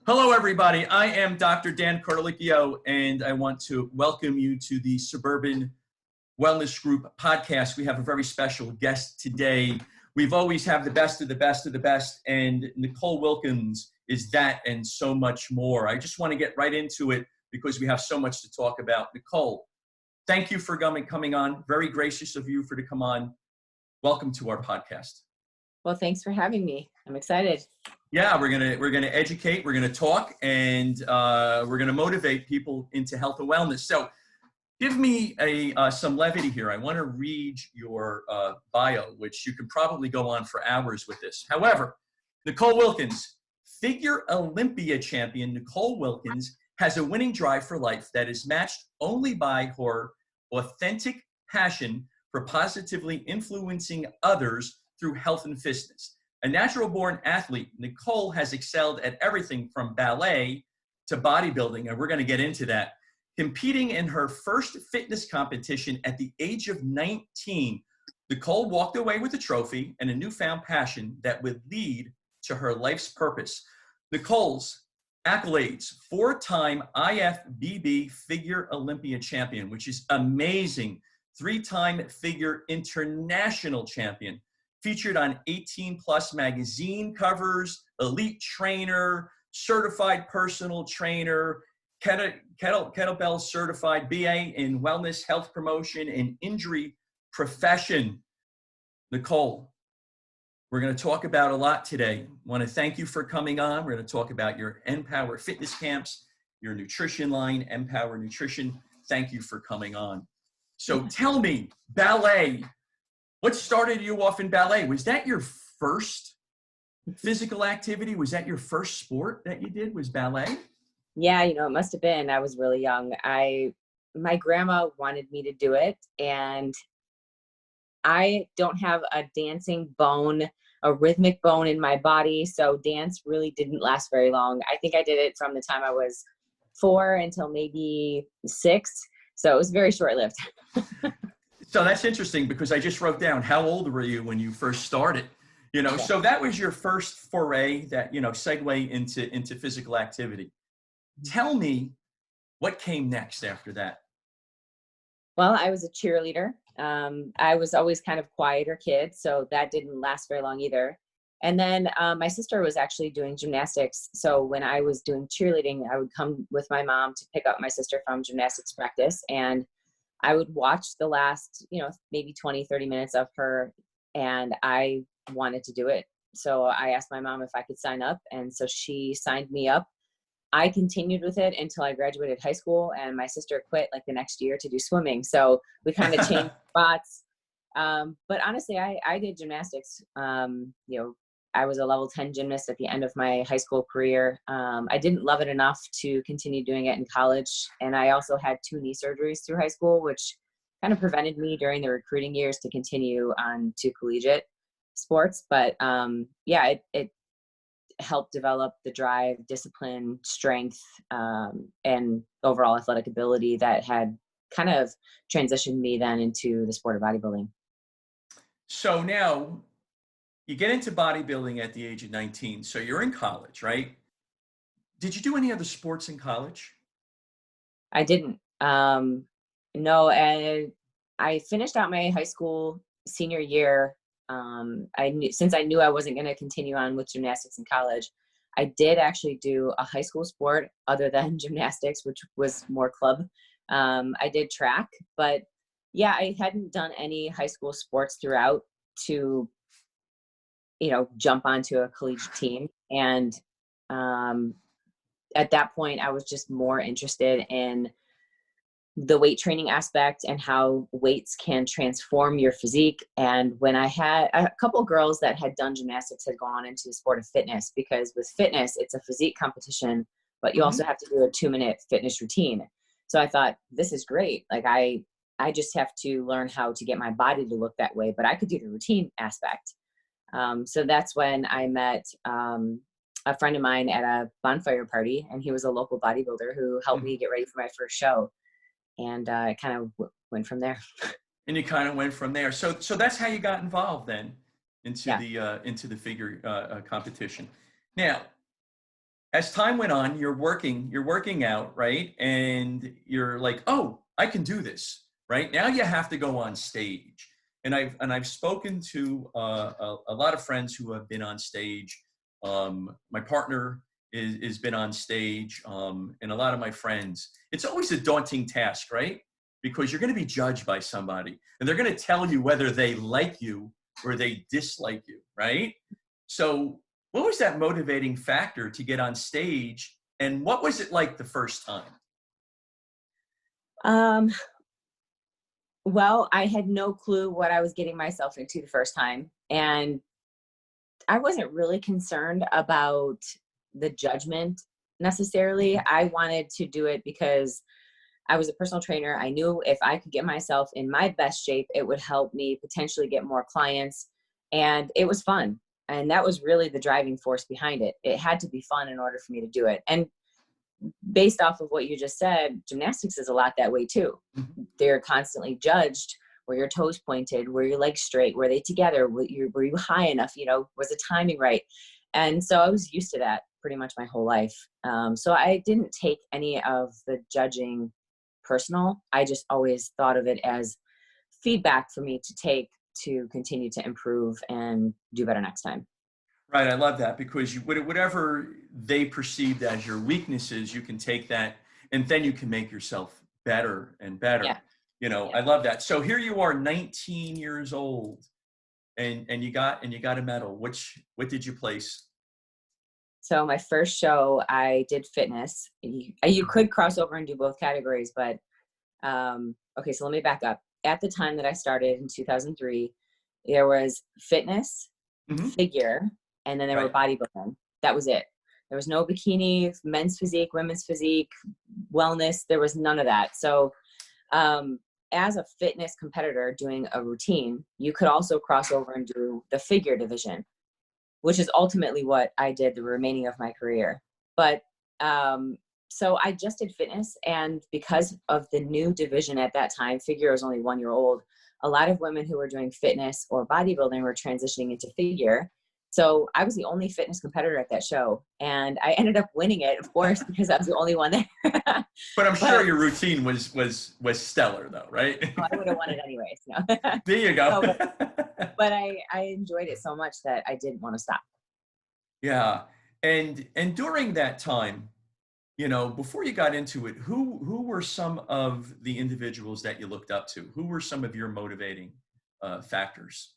Hello, everybody. I am Dr. Dan Carlicchio, and I want to welcome you to the Suburban Wellness Group podcast. We have a very special guest today. We've always have the best of the best of the best, and Nicole Wilkins is that and so much more. I just want to get right into it because we have so much to talk about. Nicole, thank you for coming on. Very gracious of you to come on. Welcome to our podcast. Well, thanks for having me. I'm excited. Yeah, we're gonna educate, we're gonna talk, and we're gonna motivate people into health and wellness. So, give me some levity here. I want to read your bio, which you can probably go on for hours with this. However, Nicole Wilkins, Figure Olympia Champion Nicole Wilkins, has a winning drive for life that is matched only by her authentic passion for positively influencing others through health and fitness. A natural-born athlete, Nicole has excelled at everything from ballet to bodybuilding, and we're going to get into that. Competing in her first fitness competition at the age of 19, Nicole walked away with a trophy and a newfound passion that would lead to her life's purpose. Nicole's accolades: four-time IFBB Figure Olympia Champion, which is amazing, three-time Figure International Champion, featured on 18+ magazine covers, elite trainer, certified personal trainer, kettlebell certified, BA in wellness, health promotion, and injury profession. Nicole, we're going to talk about a lot today. I want to thank you for coming on. We're going to talk about your Empower fitness camps, your nutrition line, Empower Nutrition. Thank you for coming on. So tell me, ballet. What started you off in ballet? Was that your first physical activity? Was that your first sport that you did, was ballet? Yeah, it must have been. I was really young. My grandma wanted me to do it, and I don't have a dancing bone, a rhythmic bone in my body, so dance really didn't last very long. I think I did it from the time I was 4 until maybe 6, so it was very short-lived. So that's interesting because I just wrote down, how old were you when you first started? Yeah. So that was your first foray that, segue into physical activity. Tell me what came next after that. Well, I was a cheerleader. I was always kind of quieter kid, so that didn't last very long either. And then my sister was actually doing gymnastics. So when I was doing cheerleading, I would come with my mom to pick up my sister from gymnastics practice, and I would watch the last, maybe 20, 30 minutes of her, and I wanted to do it. So I asked my mom if I could sign up, and so she signed me up. I continued with it until I graduated high school, and my sister quit like the next year to do swimming. So we kind of changed spots. But honestly, I did gymnastics. I was a level 10 gymnast at the end of my high school career. I didn't love it enough to continue doing it in college. And I also had 2 knee surgeries through high school, which kind of prevented me during the recruiting years to continue on to collegiate sports. But it helped develop the drive, discipline, strength, and overall athletic ability that had kind of transitioned me then into the sport of bodybuilding. So now you get into bodybuilding at the age of 19. So you're in college, right? Did you do any other sports in college? I didn't. No, and I finished out my high school senior year. Since I knew I wasn't going to continue on with gymnastics in college, I did actually do a high school sport other than gymnastics, which was more club. I did track, but yeah, I hadn't done any high school sports throughout to jump onto a collegiate team. And at that point, I was just more interested in the weight training aspect and how weights can transform your physique. And when I had a couple of girls that had done gymnastics had gone into the sport of fitness, because with fitness, it's a physique competition, but you also have to do a 2-minute fitness routine. So I thought, this is great. Like I just have to learn how to get my body to look that way, but I could do the routine aspect. So that's when I met a friend of mine at a bonfire party, and he was a local bodybuilder who helped me get ready for my first show. And I kind of went from there. And you kind of went from there. So that's how you got involved then into the figure competition. Now, as time went on, you're working out, right? And you're like, oh, I can do this, right? Now you have to go on stage. And I've spoken to a lot of friends who have been on stage. My partner is been on stage, and a lot of my friends. It's always a daunting task, right? Because you're going to be judged by somebody, and they're going to tell you whether they like you or they dislike you, right? So what was that motivating factor to get on stage, and what was it like the first time? Well, I had no clue what I was getting myself into the first time. And I wasn't really concerned about the judgment necessarily. I wanted to do it because I was a personal trainer. I knew if I could get myself in my best shape, it would help me potentially get more clients. And it was fun. And that was really the driving force behind it. It had to be fun in order for me to do it. And based off of what you just said, gymnastics is a lot that way too. They're constantly judged. Were your toes pointed? Were your legs straight? Were they together? Were you high enough? You know, was the timing right? And so I was used to that pretty much my whole life. So I didn't take any of the judging personal. I just always thought of it as feedback for me to take to continue to improve and do better next time. Right, I love that, because whatever they perceived as your weaknesses, you can take that and then you can make yourself better and better. Yeah. You know, Yeah. I love that. So here you are, 19 years old, and you got a medal. What did you place? So my first show, I did fitness. You could cross over and do both categories, but okay, so let me back up. At the time that I started in 2003, there was fitness, figure, and then there were bodybuilding. That was it. There was no bikini, men's physique, women's physique, wellness. There was none of that. So as a fitness competitor doing a routine, you could also cross over and do the figure division, which is ultimately what I did the remaining of my career. But so I just did fitness, and because of the new division at that time, figure was only 1 year old, a lot of women who were doing fitness or bodybuilding were transitioning into figure. So I was the only fitness competitor at that show, and I ended up winning it, of course, because I was the only one there. But I'm sure your routine was stellar, though, right? I would have won it anyways. No. There you go. No, but I enjoyed it so much that I didn't want to stop. Yeah, and during that time, you know, before you got into it, who were some of the individuals that you looked up to? Who were some of your motivating factors?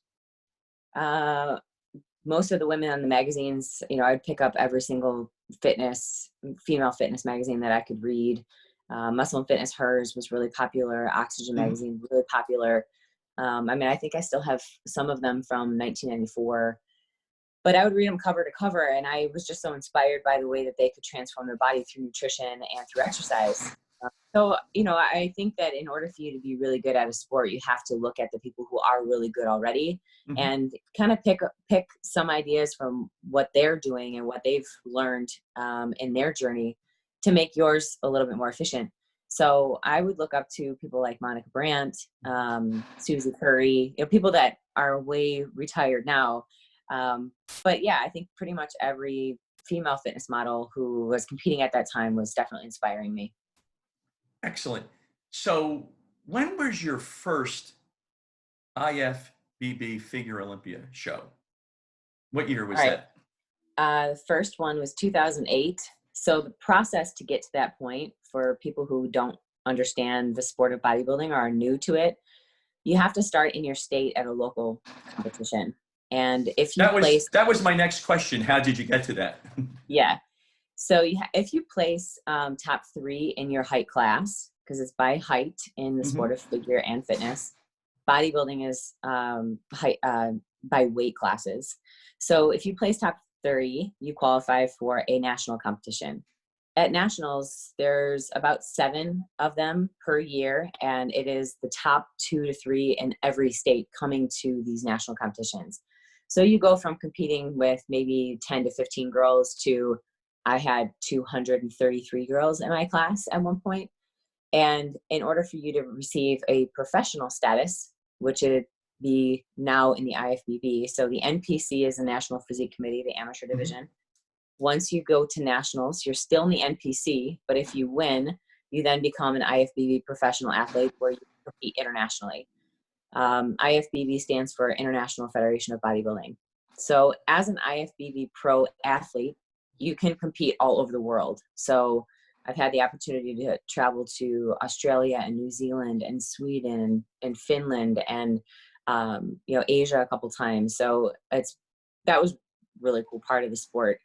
Most of the women on the magazines, you know, I'd pick up every single female fitness magazine that I could read. Muscle and Fitness, hers was really popular. Oxygen magazine, really popular. I mean, I think I still have some of them from 1994, but I would read them cover to cover, and I was just so inspired by the way that they could transform their body through nutrition and through exercise. So, you know, I think that in order for you to be really good at a sport, you have to look at the people who are really good already and kind of pick some ideas from what they're doing and what they've learned in their journey to make yours a little bit more efficient. So I would look up to people like Monica Brandt, Susie Curry, you know, people that are way retired now. But yeah, I think pretty much every female fitness model who was competing at that time was definitely inspiring me. Excellent. So when was your first IFBB Figure Olympia show? What year was that? The first one was 2008. So the process to get to that point, for people who don't understand the sport of bodybuilding or are new to it, you have to start in your state at a local competition. And if you that was my next question. How did you get to that? Yeah. So if you place top 3 in your height class, because it's by height in the sport of figure and fitness, bodybuilding is by weight classes. So if you place top 30, you qualify for a national competition. At nationals, there's about 7 of them per year, and it is the top 2 to 3 in every state coming to these national competitions. So you go from competing with maybe 10 to 15 girls to I had 233 girls in my class at one point. And in order for you to receive a professional status, which would be now in the IFBB, so the NPC is the National Physique Committee, the amateur division. Once you go to nationals, you're still in the NPC, but if you win, you then become an IFBB professional athlete where you compete internationally. IFBB stands for International Federation of Bodybuilding. So as an IFBB pro athlete, you can compete all over the world. So I've had the opportunity to travel to Australia and New Zealand and Sweden and Finland and Asia a couple times. So that was really cool part of the sport.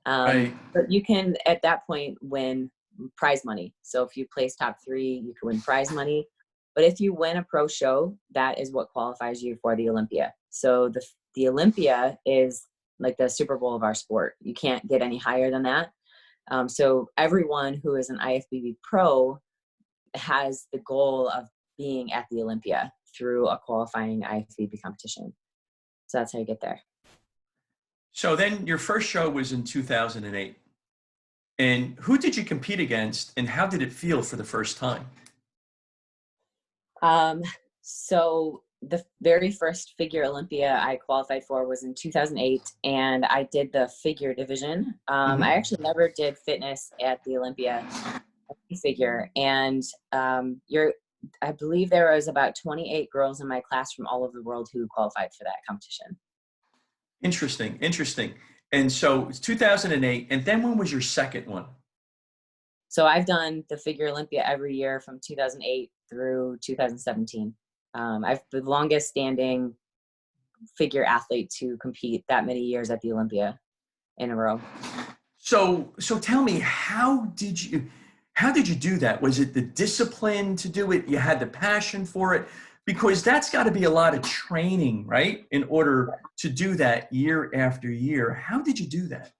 Right. But you can at that point win prize money. So if you place top 3, you can win prize money. But if you win a pro show, that is what qualifies you for the Olympia. So the Olympia is like the Super Bowl of our sport. You can't get any higher than that. So everyone who is an IFBB pro has the goal of being at the Olympia through a qualifying IFBB competition. So that's how you get there. So then your first show was in 2008. And who did you compete against and how did it feel for the first time? So the very first Figure Olympia I qualified for was in 2008, and I did the figure division. I actually never did fitness at the Olympia figure, and I believe there was about 28 girls in my class from all over the world who qualified for that competition. Interesting. And so it's 2008, and then when was your second one? So I've done the Figure Olympia every year from 2008 through 2017. I've the longest standing figure athlete to compete that many years at the Olympia in a row. So tell me, how did you do that? Was it the discipline to do it? You had the passion for it? Because that's got to be a lot of training, right? In order to do that year after year. How did you do that?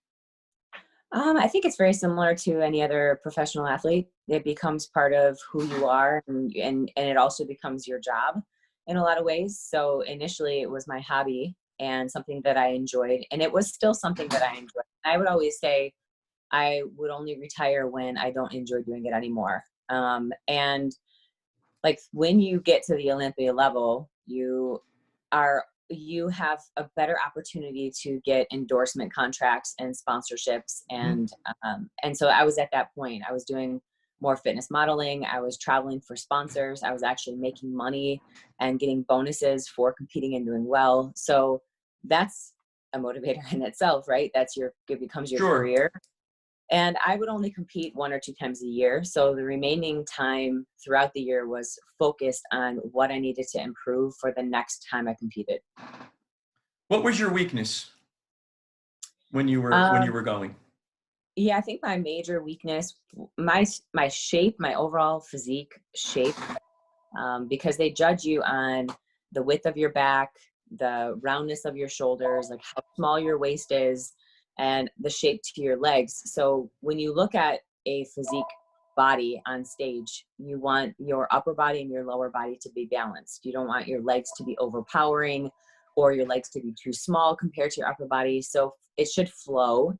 I think it's very similar to any other professional athlete. It becomes part of who you are, and it also becomes your job in a lot of ways. So initially it was my hobby and something that I enjoyed, and it was still something that I enjoyed. I would always say I would only retire when I don't enjoy doing it anymore. And like when you get to the Olympia level, you have a better opportunity to get endorsement contracts and sponsorships. And so I was at that point. I was doing more fitness modeling. I was traveling for sponsors. I was actually making money and getting bonuses for competing and doing well. So that's a motivator in itself, right? It becomes your career. And I would only compete 1 or 2 times a year. So the remaining time throughout the year was focused on what I needed to improve for the next time I competed. What was your weakness when you were going? Yeah, I think my major weakness, my shape, my overall physique shape, because they judge you on the width of your back, the roundness of your shoulders, like how small your waist is, and the shape to your legs. So when you look at a physique body on stage, you want your upper body and your lower body to be balanced. You don't want your legs to be overpowering or your legs to be too small compared to your upper body. So it should flow,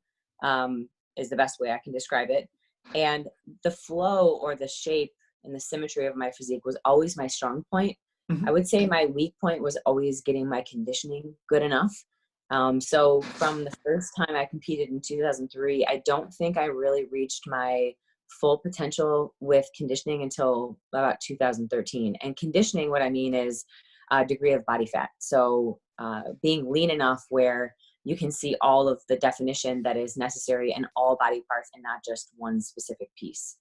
is the best way I can describe it. And the flow or the shape and the symmetry of my physique was always my strong point. I would say my weak point was always getting my conditioning good enough. So from the first time I competed in 2003, I don't think I really reached my full potential with conditioning until about 2013. And conditioning, what I mean is a degree of body fat. So being lean enough where you can see all of the definition that is necessary in all body parts and not just one specific piece.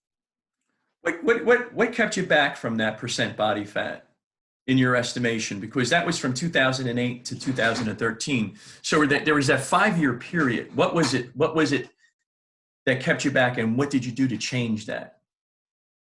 What kept you back from that percent body fat in your estimation? Because that was from 2008 to 2013. So there was that 5-year period. What was it that kept you back, and what did you do to change that?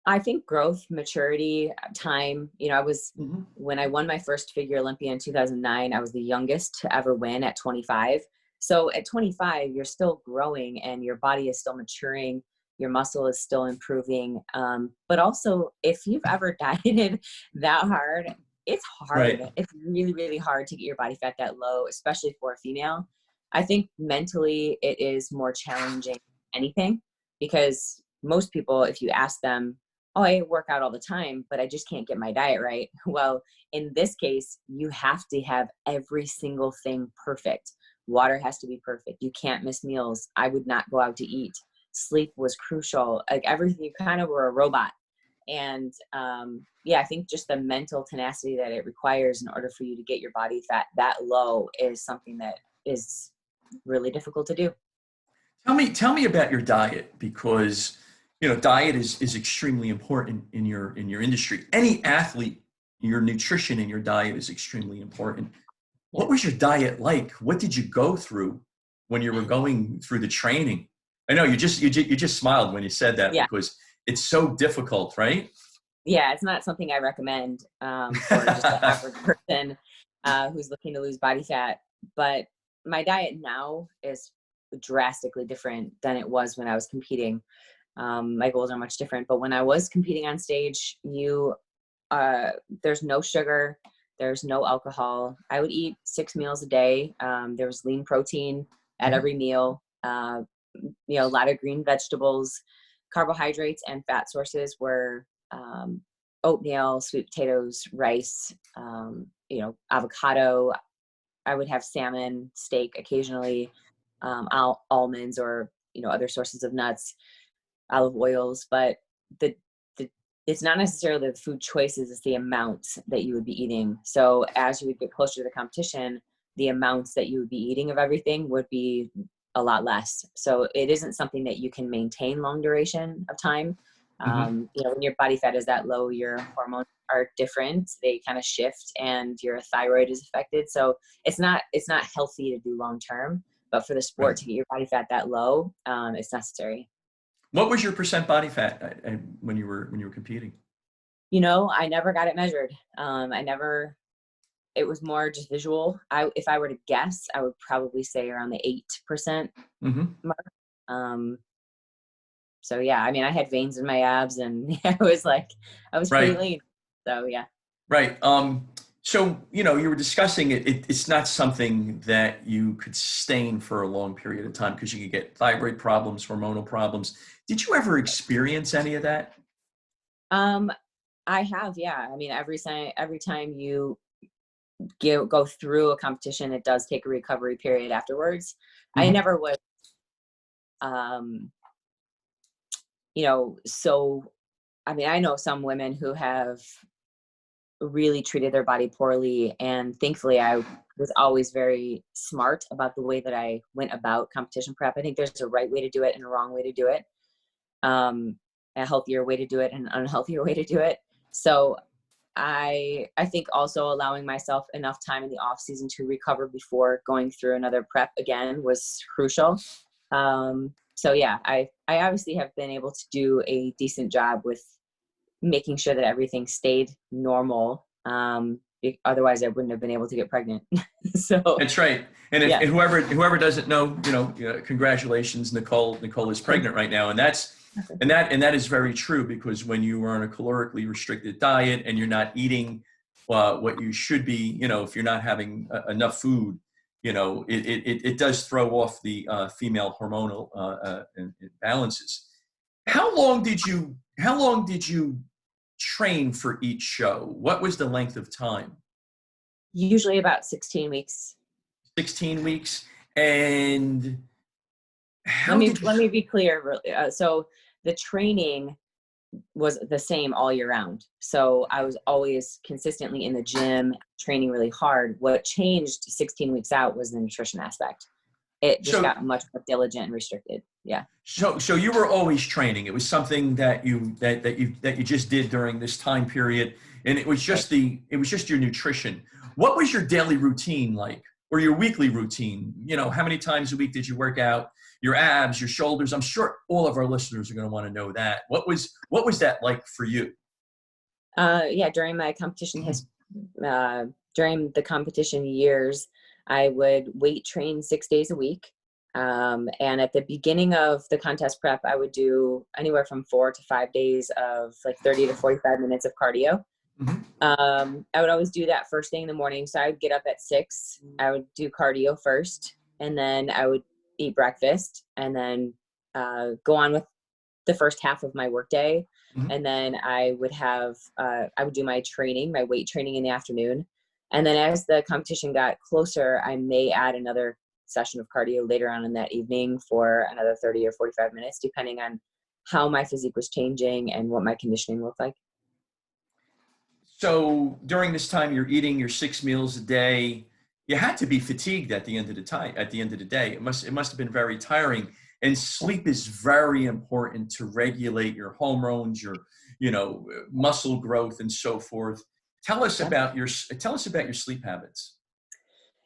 I think growth, maturity, time. I was, when I won my first Figure Olympia in 2009, I was the youngest to ever win at 25. So at 25, you're still growing and your body is still maturing. Your muscle is still improving. But also, if you've ever dieted that hard, it's hard. Right. It's really, really hard to get your body fat that low, especially for a female. I think mentally it is more challenging than anything, because most people, if you ask them, oh, I work out all the time, but I just can't get my diet right. Well, in this case, you have to have every single thing perfect, Water has to be perfect. You can't miss meals. I would not go out to eat. Sleep was crucial. Like everything, you kind of were a robot. And yeah, I think just the mental tenacity that it requires in order for you to get your body fat that low is something that is really difficult to do. Tell me about your diet, because diet is extremely important in your industry. Any athlete, your nutrition and your diet is extremely important. Yeah. What was your diet like? What did you go through when you were going through the training? I know you just smiled when you said that, Yeah. because it's so difficult, right? Yeah, it's not something I recommend for just the average person who's looking to lose body fat. But my diet now is drastically different than it was when I was competing. My goals are much different. But when I was competing on stage, there's no sugar, there's no alcohol. I would eat 6 meals a day. There was lean protein at every meal. A lot of green vegetables. Carbohydrates and fat sources were oatmeal, sweet potatoes, rice, avocado. I would have salmon, steak occasionally, almonds, or other sources of nuts, olive oils. But it's not necessarily the food choices, it's the amounts that you would be eating. So as you would get closer to the competition, the amounts that you would be eating of everything would be a lot less. So it isn't something that you can maintain long duration of time. When your body fat is that low, your hormones are different. They kind of shift, and your thyroid is affected. So it's not healthy to do long term. But for the sport to get your body fat that low, it's necessary. What was your percent body fat when you were competing? I never got it measured. It was more just visual. If I were to guess, I would probably say around the 8% mark. So yeah, I mean, I had veins in my abs, and I was pretty lean. So yeah. Right. So, you were discussing it's not something that you could sustain for a long period of time, because you could get thyroid problems, hormonal problems. Did you ever experience any of that? I have, yeah. I mean, every time you go through a competition, it does take a recovery period afterwards. I never was, so, I mean, I know some women who have really treated their body poorly, and thankfully I was always very smart about the way that I went about competition prep. I think there's a right way to do it and a wrong way to do it, a healthier way to do it and an unhealthier way to do it. So I think also allowing myself enough time in the off season to recover before going through another prep again was crucial. So yeah, I obviously have been able to do a decent job with making sure that everything stayed normal. Otherwise I wouldn't have been able to get pregnant. So that's right. And if whoever doesn't know, congratulations, Nicole is pregnant right now. And that is very true, because when you are on a calorically restricted diet and you're not eating what you should be, if you're not having enough food, it does throw off the female hormonal balances. How long did you train for each show? What was the length of time? Usually about 16 weeks. 16 weeks. And let me be clear. So the training was the same all year round. So I was always consistently in the gym, training really hard. What changed 16 weeks out was the nutrition aspect. It just got much more diligent and restricted. Yeah. So you were always training. It was something that you just did during this time period, and it was just your nutrition. What was your daily routine like, or your weekly routine? How many times a week did you work out? Your abs, your shoulders. I'm sure all of our listeners are going to want to know that. What was that like for you? During my competition during the competition years, I would weight train 6 days a week. And at the beginning of the contest prep, I would do anywhere from 4 to 5 days of like 30 to 45 minutes of cardio. I would always do that first thing in the morning. So I would get up at 6. I would do cardio first, and then I would eat breakfast, and then go on with the first half of my workday. And then I would do my weight training in the afternoon. And then as the competition got closer, I may add another session of cardio later on in that evening for another 30 or 45 minutes, depending on how my physique was changing and what my conditioning looked like. So during this time, you're eating your 6 meals a day. You had to be fatigued at the end of the time. At the end of the day, it must have been very tiring. And sleep is very important to regulate your hormones, your muscle growth, and so forth. Tell us about your sleep habits.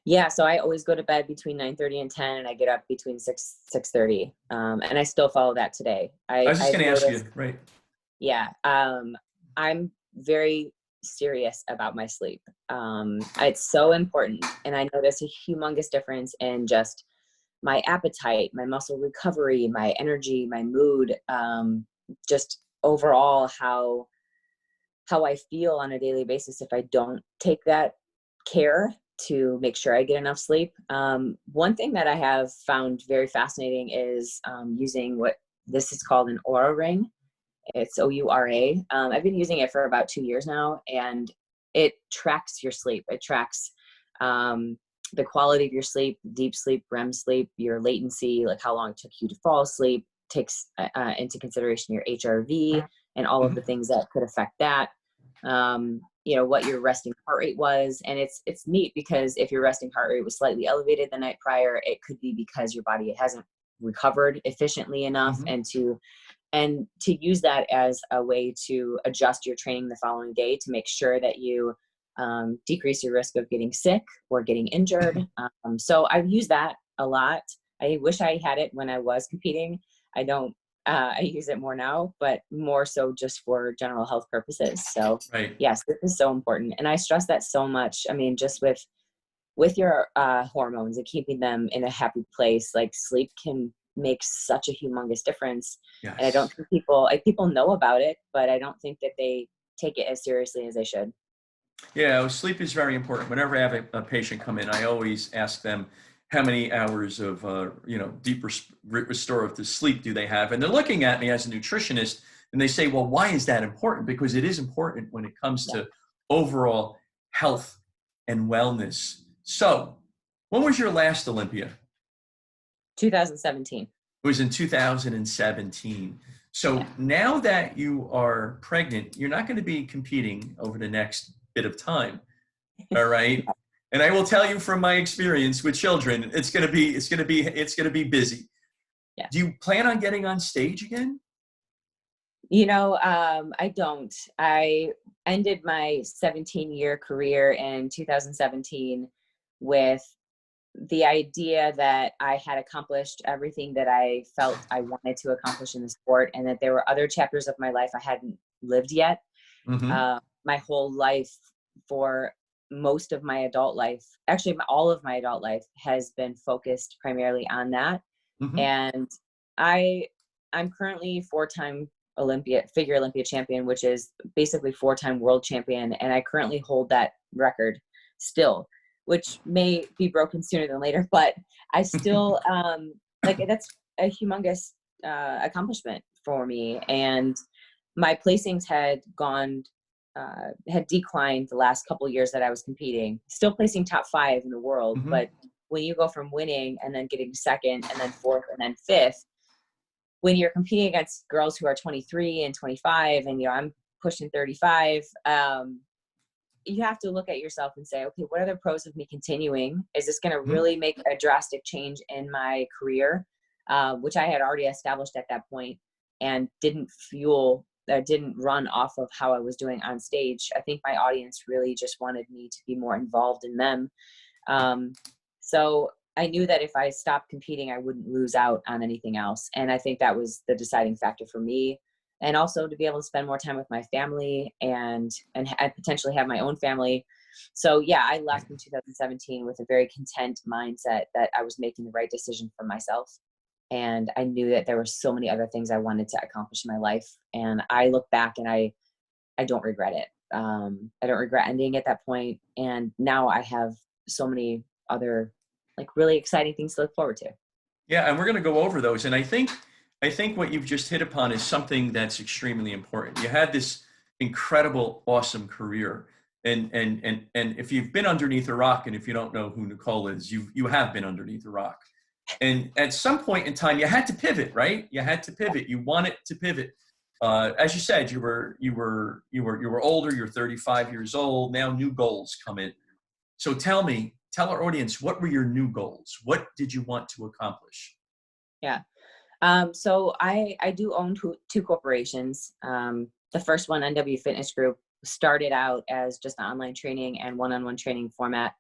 Yeah, so I always go to bed between 9:30 and 10, and I get up between 6:30. And I still follow that today. I was just I've going to ask noticed, you, right? yeah, I'm very serious about my sleep. It's so important, and I notice a humongous difference in just my appetite, my muscle recovery, my energy, my mood, just overall how I feel on a daily basis if I don't take that care to make sure I get enough sleep. One thing that I have found very fascinating is using what this is called an Oura ring. It's OURA. I've been using it for about 2 years now, and it tracks your sleep. It tracks the quality of your sleep, deep sleep, REM sleep, your latency, like how long it took you to fall asleep, takes into consideration your HRV and all of the things that could affect that. What your resting heart rate was. And it's neat because if your resting heart rate was slightly elevated the night prior, it could be because your body hasn't recovered efficiently enough, and to use that as a way to adjust your training the following day to make sure that you decrease your risk of getting sick or getting injured. So I've used that a lot. I wish I had it when I was competing. I don't. I use it more now, but more so just for general health purposes. So Right. yes, this is so important. And I stress that so much. I mean, just with your hormones and keeping them in a happy place, like sleep can make such a humongous difference. Yes. And I don't think people know about it, but I don't think that they take it as seriously as they should. Yeah, sleep is very important. Whenever I have a patient come in, I always ask them how many hours of deep restorative sleep do they have, and they're looking at me as a nutritionist, and they say, "Well, why is that important?" Because it is important when it comes to overall health and wellness. So, when was your last Olympia? 2017. It was in 2017. So now that you are pregnant, you're not going to be competing over the next bit of time. All right. And I will tell you from my experience with children, it's going to be busy. Yeah. Do you plan on getting on stage again? I don't. I ended my 17-year career in 2017 with the idea that I had accomplished everything that I felt I wanted to accomplish in the sport, and that there were other chapters of my life I hadn't lived yet. Mm-hmm. My whole life, for most of my adult life, actually all of my adult life, has been focused primarily on that. Mm-hmm. And I'm currently 4-time Figure Olympia Champion, which is basically 4-time world champion. And I currently hold that record still, which may be broken sooner than later, but I still, that's a humongous accomplishment for me. And my placings had declined the last couple of years that I was competing, still placing top 5 in the world. Mm-hmm. But when you go from winning and then getting second and then 4th and then 5th, when you're competing against girls who are 23 and 25 and I'm pushing 35, you have to look at yourself and say, okay, what are the pros of me continuing? Is this going to really make a drastic change in my career, which I had already established at that point, and didn't run off of how I was doing on stage. I think my audience really just wanted me to be more involved in them. So I knew that if I stopped competing, I wouldn't lose out on anything else. And I think that was the deciding factor for me. And also to be able to spend more time with my family and potentially have my own family. So yeah, I left in 2017 with a very content mindset that I was making the right decision for myself. And I knew that there were so many other things I wanted to accomplish in my life. And I look back and I don't regret it. I don't regret ending at that point. And now I have so many other really exciting things to look forward to. Yeah, and we're going to go over those. And I think what you've just hit upon is something that's extremely important. You had this incredible, awesome career. And if you've been underneath a rock, and if you don't know who Nicole is, you have been underneath a rock. And at some point in time, you had to pivot, right? You had to pivot. You wanted to pivot. As you said, you were older. You're 35 years old now. New goals come in. So tell our audience, what were your new goals? What did you want to accomplish? Yeah. So I do own two corporations. The first one, NW Fitness Group, started out as just an online training and one-on-one training format.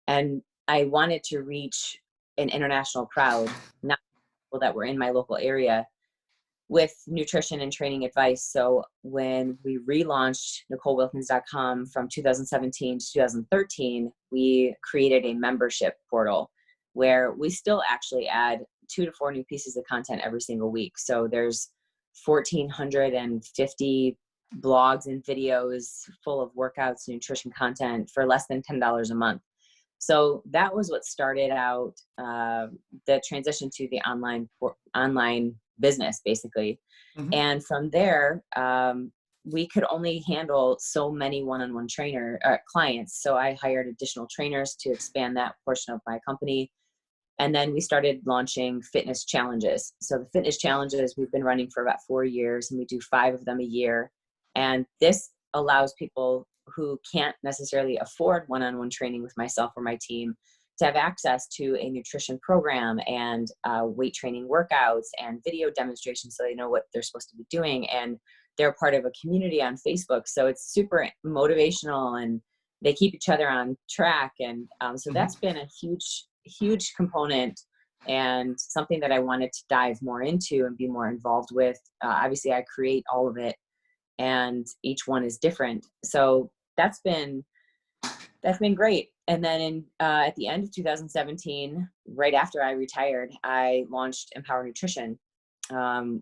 And I wanted to reach an international crowd, not people that were in my local area, with nutrition and training advice. So when we relaunched NicoleWilkins.com from 2017 to 2013, we created a membership portal where we still actually add 2 to 4 new pieces of content every single week. So there's 1,450 blogs and videos full of workouts and nutrition content for less than $10 a month. So that was what started out the transition to the online business, basically. Mm-hmm. And from there, we could only handle so many one-on-one clients. So I hired additional trainers to expand that portion of my company. And then we started launching fitness challenges. So the fitness challenges we've been running for about 4 years, and we do 5 of them a year. And this allows people who can't necessarily afford one-on-one training with myself or my team to have access to a nutrition program and weight training workouts and video demonstrations so they know what they're supposed to be doing. And they're part of a community on Facebook. So it's super motivational and they keep each other on track. And so that's been a huge component and something that I wanted to dive more into and be more involved with. Obviously, I create all of it and each one is different. So that's been great. And then at the end of 2017, right after I retired, I launched Empower Nutrition,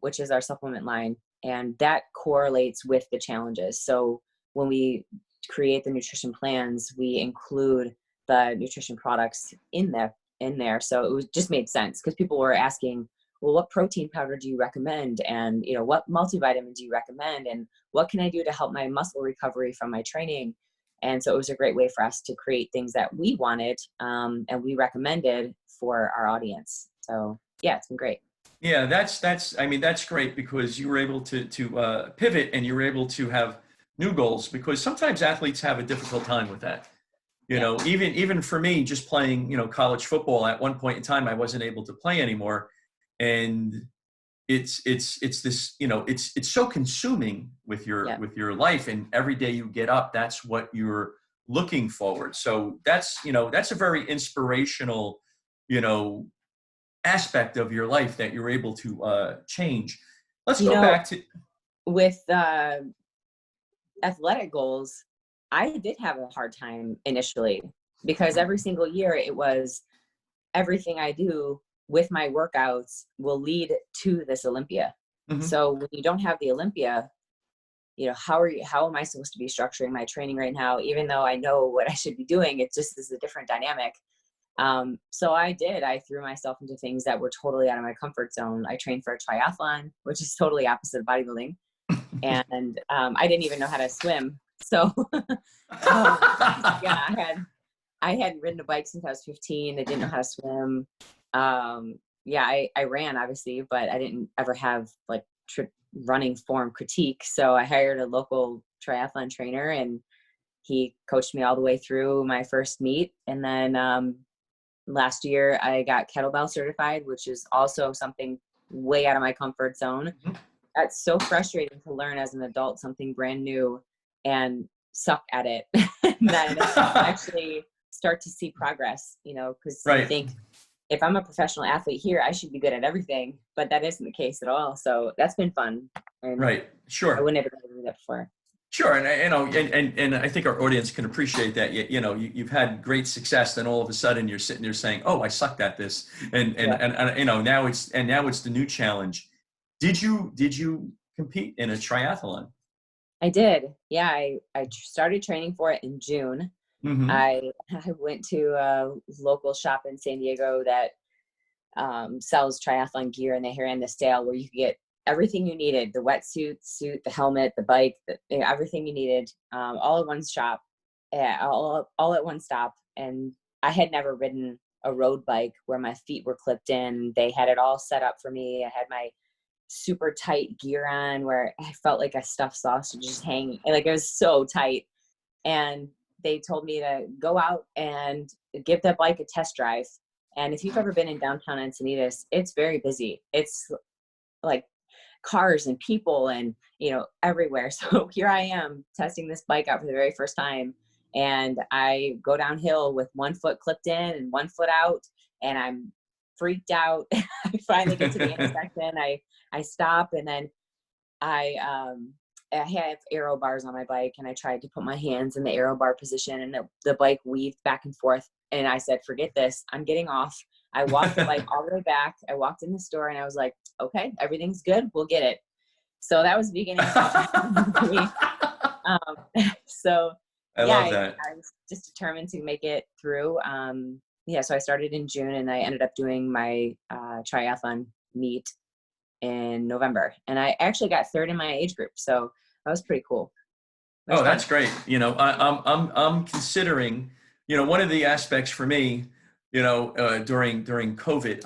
which is our supplement line. And that correlates with the challenges. So when we create the nutrition plans, we include the nutrition products in there. So it just made sense because people were asking, well, what protein powder do you recommend? And, what multivitamin do you recommend? And what can I do to help my muscle recovery from my training? And so it was a great way for us to create things that we wanted and we recommended for our audience. So yeah, it's been great. Yeah, that's great because you were able to pivot and you were able to have new goals, because sometimes athletes have a difficult time with that. Even for me, just playing, college football, at one point in time, I wasn't able to play anymore. And it's this, it's so consuming with your life, and every day you get up, that's what you're looking forward. So that's a very inspirational, aspect of your life that you're able to change. Let's go back to with athletic goals. I did have a hard time initially because every single year it was everything I do with my workouts will lead to this Olympia. Mm-hmm. So when you don't have the Olympia, how am I supposed to be structuring my training right now? Even though I know what I should be doing, it just is a different dynamic. So I threw myself into things that were totally out of my comfort zone. I trained for a triathlon, which is totally opposite of bodybuilding. And I didn't even know how to swim. So I hadn't ridden a bike since I was 15. I didn't know how to swim. I ran obviously, but I didn't ever have like running form critique. So I hired a local triathlon trainer and he coached me all the way through my first meet. And then last year I got Kettlebell Certified, which is also something way out of my comfort zone. Mm-hmm. That's so frustrating to learn as an adult, something brand new and suck at it. And then actually start to see progress, because I think if I'm a professional athlete here, I should be good at everything, but that isn't the case at all. So that's been fun. And Sure. I wouldn't have ever done that before. Sure. And I think our audience can appreciate that. You've had great success, then all of a sudden you're sitting there saying, oh, I sucked at this. And now it's the new challenge. Did you compete in a triathlon? I did. Yeah. I started training for it in June. Mm-hmm. I went to a local shop in San Diego that sells triathlon gear, and they ran this sale where you could get everything you needed: the wetsuit, suit, the helmet, the bike, everything you needed, all in one shop. all at one stop. And I had never ridden a road bike where my feet were clipped in. They had it all set up for me. I had my super tight gear on where I felt like a stuffed sausage just hanging. Like it was so tight. And they told me to go out and give the bike a test drive. And if you've ever been in downtown Encinitas, it's very busy. It's like cars and people and, you know, everywhere. So here I am testing this bike out for the very first time. And I go downhill with one foot clipped in and one foot out, and I'm freaked out. I finally get to the intersection. I stop, and then I have aero bars on my bike, and I tried to put my hands in the aero bar position, and the bike weaved back and forth. And I said, forget this, I'm getting off. I walked the bike all the way back. I walked in the store, and I was like, okay, everything's good. We'll get it. So that was the beginning of me. So I love that. I was just determined to make it through. So I started in June, and I ended up doing my triathlon meet in November, and I actually got third in my age group. So that was pretty cool. Oh, that's great. You know, I'm considering, you know, one of the aspects for me, you know, during COVID,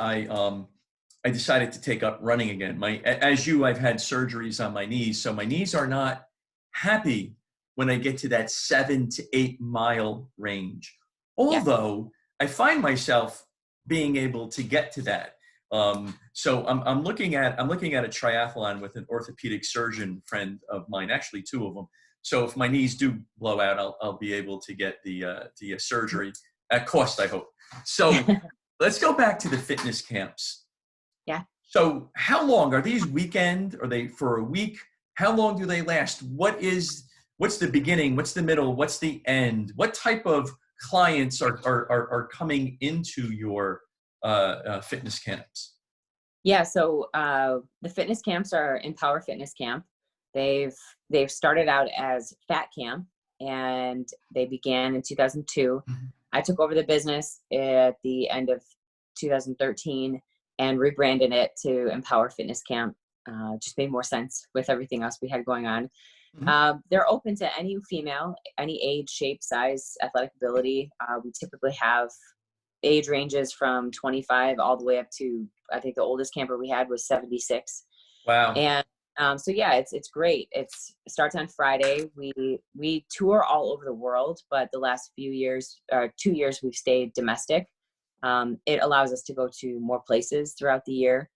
I decided to take up running again. I've had surgeries on my knees, so my knees are not happy when I get to that 7 to 8 mile range. Although I find myself being able to get to that. So I'm looking at a triathlon with an orthopedic surgeon friend of mine, actually 2 of them. So if my knees do blow out, I'll be able to get the surgery at cost, I hope. So let's go back to the fitness camps. Yeah. So how long are these weekend? Are they for a week? How long do they last? What's the beginning? What's the middle? What's the end? What type of clients are coming into your fitness camps? Yeah. So the fitness camps are Empower Fitness Camp. They've started out as Fat Camp, and they began in 2002. Mm-hmm. I took over the business at the end of 2013 and rebranded it to Empower Fitness Camp. Just made more sense with everything else we had going on. Mm-hmm. They're open to any female, any age, shape, size, athletic ability. We typically have age ranges from 25 all the way up to, I think the oldest camper we had was 76. Wow. And so yeah, it's great. It starts on Friday. We tour all over the world, but the last 2 years, we've stayed domestic. It allows us to go to more places throughout the year.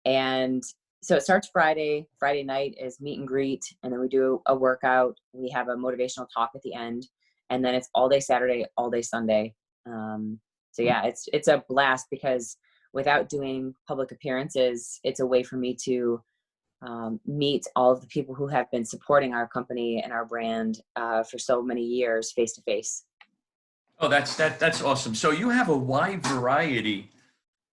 And so it starts Friday. Friday night is meet and greet, and then we do a workout. We have a motivational talk at the end, and then it's all day Saturday, all day Sunday. So yeah, it's a blast because without doing public appearances, it's a way for me to meet all of the people who have been supporting our company and our brand for so many years face to face. Oh, that's awesome. So you have a wide variety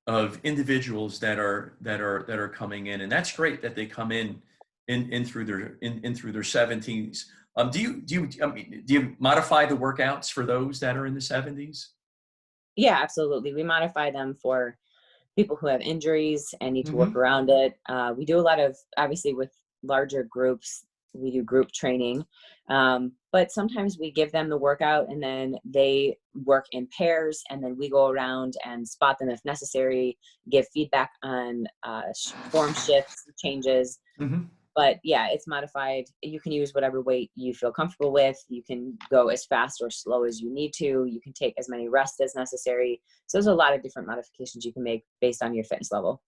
of individuals that are coming in, and that's great that they come in through their 70s. Do you modify the workouts for those that are in the 70s? Yeah, absolutely. We modify them for people who have injuries and need to work around it. We do a lot of, obviously with larger groups, we do group training. But sometimes we give them the workout and then they work in pairs, and then we go around and spot them if necessary, give feedback on form shifts, changes. Mm-hmm. But yeah, it's modified. You can use whatever weight you feel comfortable with. You can go as fast or slow as you need to. You can take as many rests as necessary. So there's a lot of different modifications you can make based on your fitness level.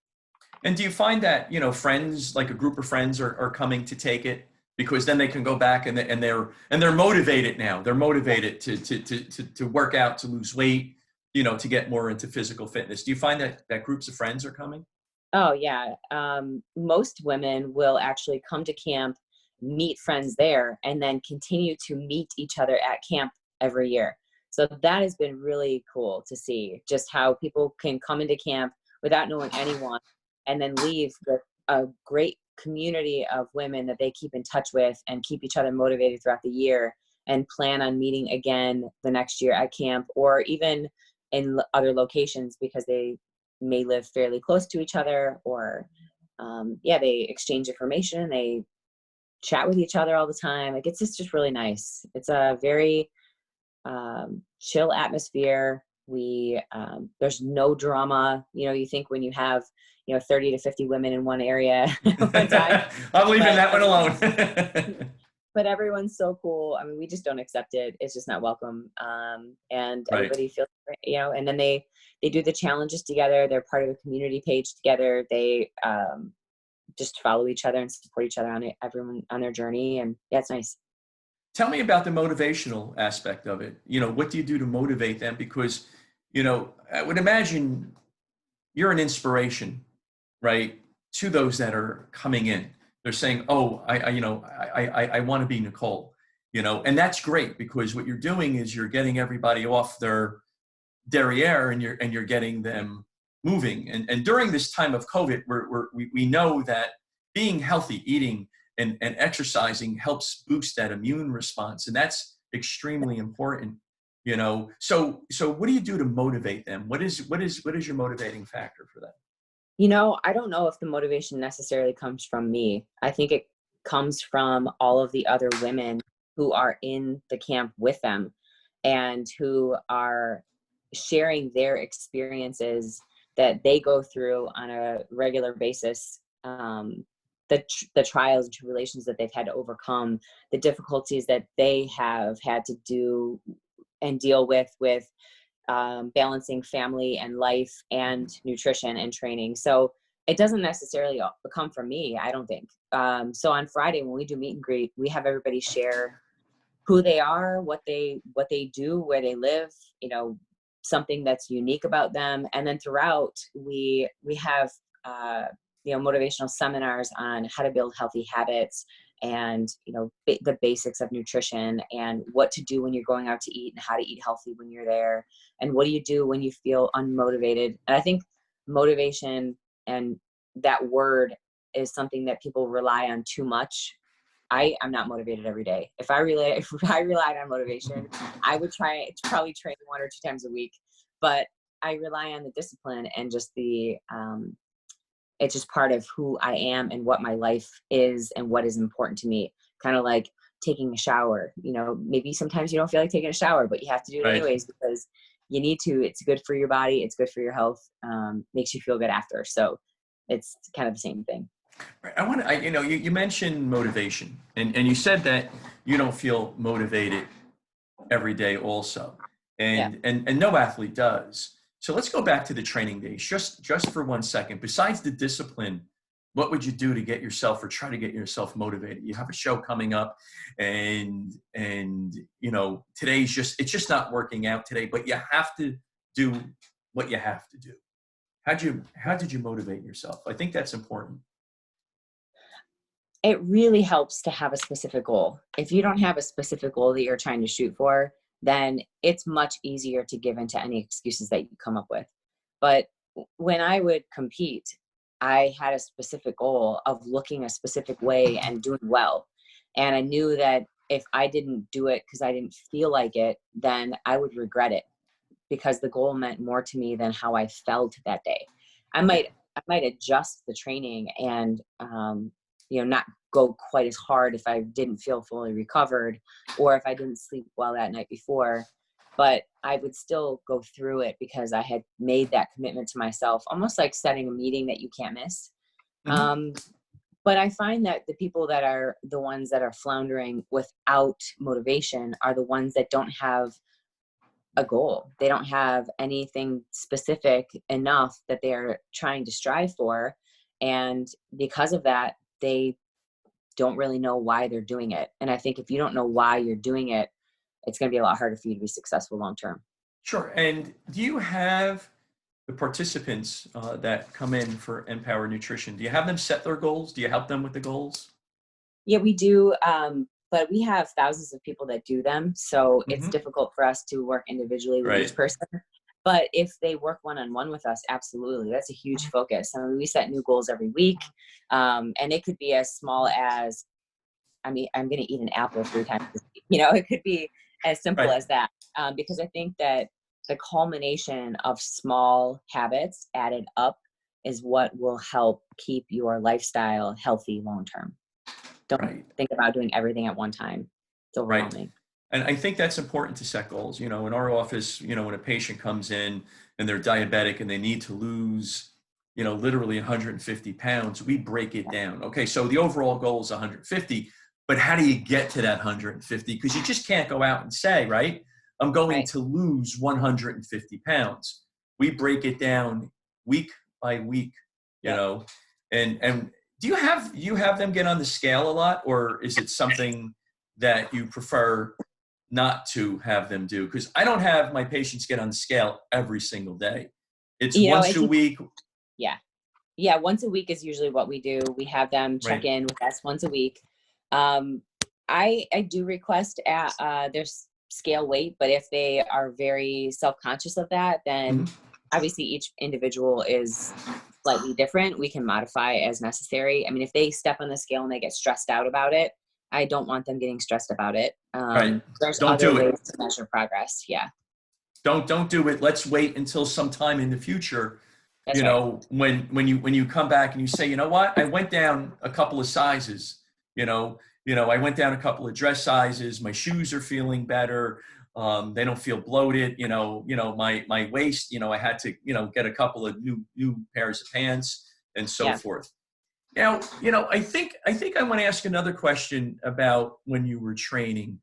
And do you find that, you know, friends, like a group of friends are coming to take it? Because then they can go back and they're motivated now. They're motivated to work out, to lose weight, you know, to get more into physical fitness. Do you find that groups of friends are coming? Oh yeah. Most women will actually come to camp, meet friends there, and then continue to meet each other at camp every year. So that has been really cool to see, just how people can come into camp without knowing anyone and then leave with a great community of women that they keep in touch with and keep each other motivated throughout the year and plan on meeting again the next year at camp or even in other locations because they may live fairly close to each other or they exchange information, they chat with each other all the time. Like it's just really nice. It's a very chill atmosphere. There's no drama. You think when you have, 30 to 50 women in one area at one time. I'm leaving that one alone. But everyone's so cool. I mean, we just don't accept it. It's just not welcome. And Right. everybody feels, and then they do the challenges together. They're part of a community page together. They just follow each other and support each other everyone on their journey. And yeah, it's nice. Tell me about the motivational aspect of it. What do you do to motivate them? Because, I would imagine you're an inspiration, right, to those that are coming in. They're saying, oh, I want to be Nicole, and that's great, because what you're doing is you're getting everybody off their derriere and you're getting them moving. And during this time of COVID, we know that being healthy, eating and exercising helps boost that immune response. And that's extremely important, So what do you do to motivate them? What is your motivating factor for that? I don't know if the motivation necessarily comes from me. I think it comes from all of the other women who are in the camp with them and who are sharing their experiences that they go through on a regular basis, the trials and tribulations that they've had to overcome, the difficulties that they have had to do and deal with balancing family and life and nutrition and training. So it doesn't necessarily come from me, I don't think. So on Friday, when we do meet and greet, we have everybody share who they are, what they do, where they live, something that's unique about them. And then throughout, we have, motivational seminars on how to build healthy habits and, the basics of nutrition and what to do when you're going out to eat and how to eat healthy when you're there. And what do you do when you feel unmotivated? And I think motivation and that word is something that people rely on too much. I'm not motivated every day. If I relied on motivation, I would probably train 1 or 2 times a week, but I rely on the discipline and just it's just part of who I am and what my life is and what is important to me. Kind of like taking a shower, maybe sometimes you don't feel like taking a shower, but you have to do it anyways because you need to. It's good for your body. It's good for your health. Makes you feel good after. So it's kind of the same thing. You mentioned motivation and you said that you don't feel motivated every day also. And no athlete does. So let's go back to the training days just for 1 second. Besides the discipline, what would you do to get yourself or try to get yourself motivated? You have a show coming up and today's it's just not working out today, but you have to do what you have to do. How did you motivate yourself? I think that's important. It really helps to have a specific goal. If you don't have a specific goal that you're trying to shoot for, then it's much easier to give into any excuses that you come up with. But when I would compete, I had a specific goal of looking a specific way and doing well. And I knew that if I didn't do it because I didn't feel like it, then I would regret it because the goal meant more to me than how I felt that day. I might adjust the training and, not go quite as hard if I didn't feel fully recovered or if I didn't sleep well that night before, but I would still go through it because I had made that commitment to myself, almost like setting a meeting that you can't miss. Mm-hmm. But I find that the people that are the ones that are floundering without motivation are the ones that don't have a goal. They don't have anything specific enough that they're trying to strive for. And because of that, they don't really know why they're doing it. And I think if you don't know why you're doing it, it's going to be a lot harder for you to be successful long-term. Sure. And do you have the participants that come in for Empower Nutrition? Do you have them set their goals? Do you help them with the goals? Yeah, we do. But we have thousands of people that do them. So it's difficult for us to work individually with each person. But if they work one-on-one with us, absolutely. That's a huge focus. I mean, we set new goals every week. And it could be as small as, I'm going to eat an apple 3 times a week. It could be as simple as that. Because I think that the culmination of small habits added up is what will help keep your lifestyle healthy long-term. Don't think about doing everything at one time. It's overwhelming. And I think that's important to set goals. You know, in our office, you know, when a patient comes in and they're diabetic and they need to lose, you know, literally 150 pounds, we break it down. Okay, so the overall goal is 150, but how do you get to that 150? Because you just can't go out and say, right, I'm going to lose 150 pounds. We break it down week by week, you know, and do you have them get on the scale a lot, or is it something that you prefer not to have them do? Because I don't have my patients get on the scale every single day. It's once a week. Yeah. Once a week is usually what we do. We have them check in with us once a week. I do request their scale weight, but if they are very self-conscious of that, then obviously each individual is slightly different. We can modify as necessary. I mean, if they step on the scale and they get stressed out about it, I don't want them getting stressed about it. There's other ways to measure progress. Yeah. Don't do it. Let's wait until sometime in the future. That's know, when you come back and you say, you know what, I went down a couple of sizes, you know, I went down a couple of dress sizes. My shoes are feeling better. They don't feel bloated. You know, my waist, you know, I had to, you know, get a couple of new pairs of pants and so forth. Now, you know, I think I want to ask another question about when you were training.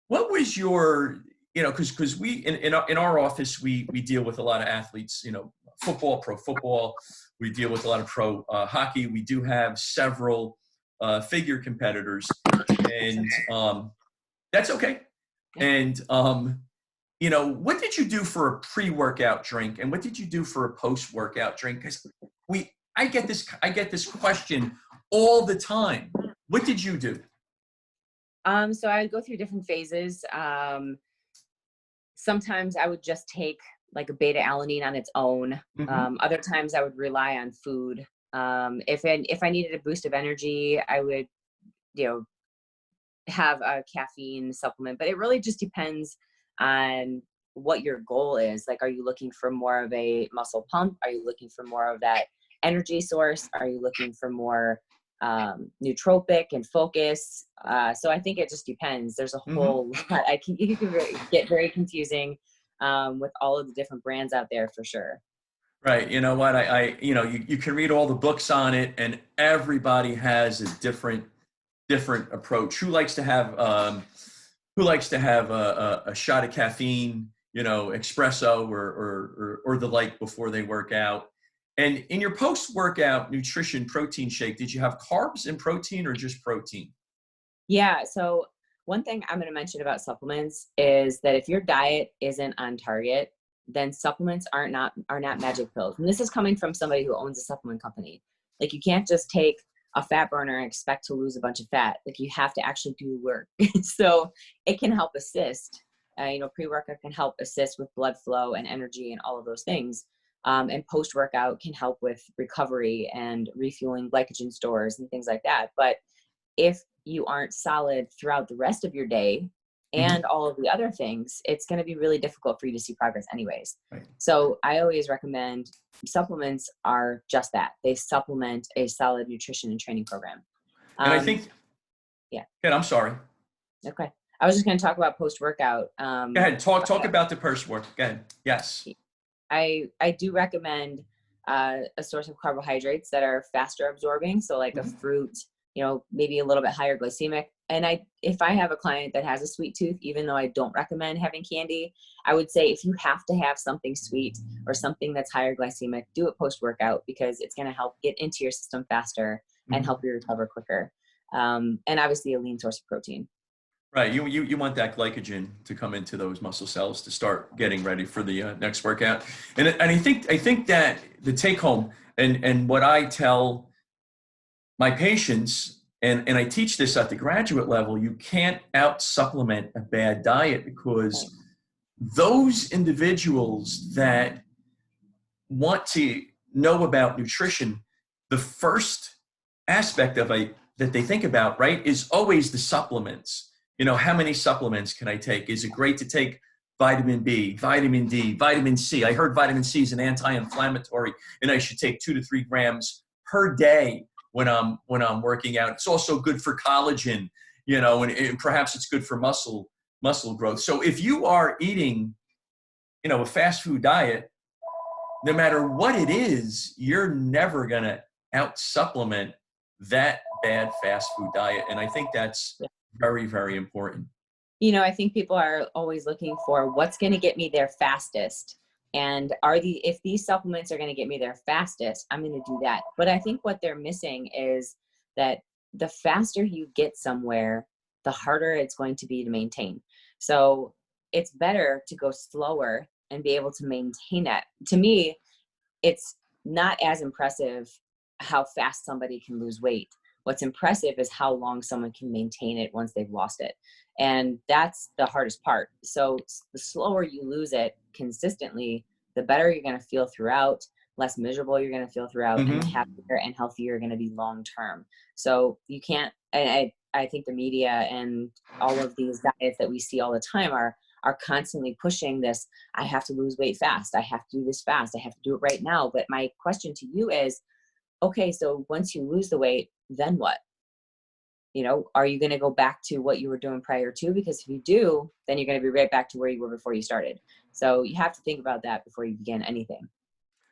What was your, you know, because we in our office we deal with a lot of athletes, you know, football, pro football. We deal with a lot of pro hockey. We do have several figure competitors, and that's okay. And you know, what did you do for a pre-workout drink, and what did you do for a post-workout drink? Because I get this question all the time. What did you do? So I would go through different phases. Sometimes I would just take like a beta alanine on its own. Other times I would rely on food. If I needed a boost of energy, I would, you know, have a caffeine supplement, but it really just depends on what your goal is. Like, are you looking for more of a muscle pump? Are you looking for more of that energy source? Are you looking for more nootropic and focus? So I think it just depends. There's a whole lot. It can get very confusing with all of the different brands out there for sure. Right. You know what? You know, you can read all the books on it, and everybody has a different approach. Who likes to have a shot of caffeine, you know, espresso or the like before they work out? And in your post-workout nutrition protein shake, did you have carbs and protein or just protein? Yeah. So one thing I'm going to mention about supplements is that if your diet isn't on target, then supplements are not magic pills. And this is coming from somebody who owns a supplement company. Like, you can't just take a fat burner and expect to lose a bunch of fat. Like, you have to actually do work. So it can help assist. You know, pre-workout can help assist with blood flow and energy and all of those things. And post-workout can help with recovery and refueling glycogen stores and things like that. But if you aren't solid throughout the rest of your day and all of the other things, it's going to be really difficult for you to see progress anyways. Right. So I always recommend supplements are just that. They supplement a solid nutrition and training program. And I think, I'm sorry. Okay. I was just going to talk about post-workout. Go ahead. Talk about the post-workout. Go ahead. Yes. I do recommend a source of carbohydrates that are faster absorbing. So like a fruit, you know, maybe a little bit higher glycemic. And if I have a client that has a sweet tooth, even though I don't recommend having candy, I would say if you have to have something sweet or something that's higher glycemic, do it post-workout, because it's going to help get into your system faster and help you recover quicker. And obviously a lean source of protein. Right. You want that glycogen to come into those muscle cells to start getting ready for the next workout. And I think that the take home and what I tell my patients, and I teach this at the graduate level, you can't out supplement a bad diet, because those individuals that want to know about nutrition, the first aspect of it that they think about, right, is always the supplements. You know, how many supplements can I take? Is it great to take vitamin B, vitamin D, vitamin C? I heard vitamin C is an anti-inflammatory, and I should take 2 to 3 grams per day when I'm working out. It's also good for collagen, you know, and perhaps it's good for muscle muscle growth. So if you are eating, you know, a fast food diet, no matter what it is, you're never going to out supplement that bad fast food diet. And I think that's very, very important. You know, I think people are always looking for what's going to get me there fastest. And if these supplements are going to get me there fastest, I'm going to do that. But I think what they're missing is that the faster you get somewhere, the harder it's going to be to maintain. So it's better to go slower and be able to maintain that. To me, it's not as impressive how fast somebody can lose weight. What's impressive is how long someone can maintain it once they've lost it. And that's the hardest part. So the slower you lose it consistently, the better you're going to feel throughout, less miserable you're going to feel throughout, and the happier and healthier you're going to be long-term. So you can't, I think the media and all of these diets that we see all the time are constantly pushing this, I have to lose weight fast. I have to do this fast. I have to do it right now. But my question to you is, okay, so once you lose the weight, then what? You know, are you going to go back to what you were doing prior to? Because if you do, then you're going to be right back to where you were before you started. So you have to think about that before you begin anything.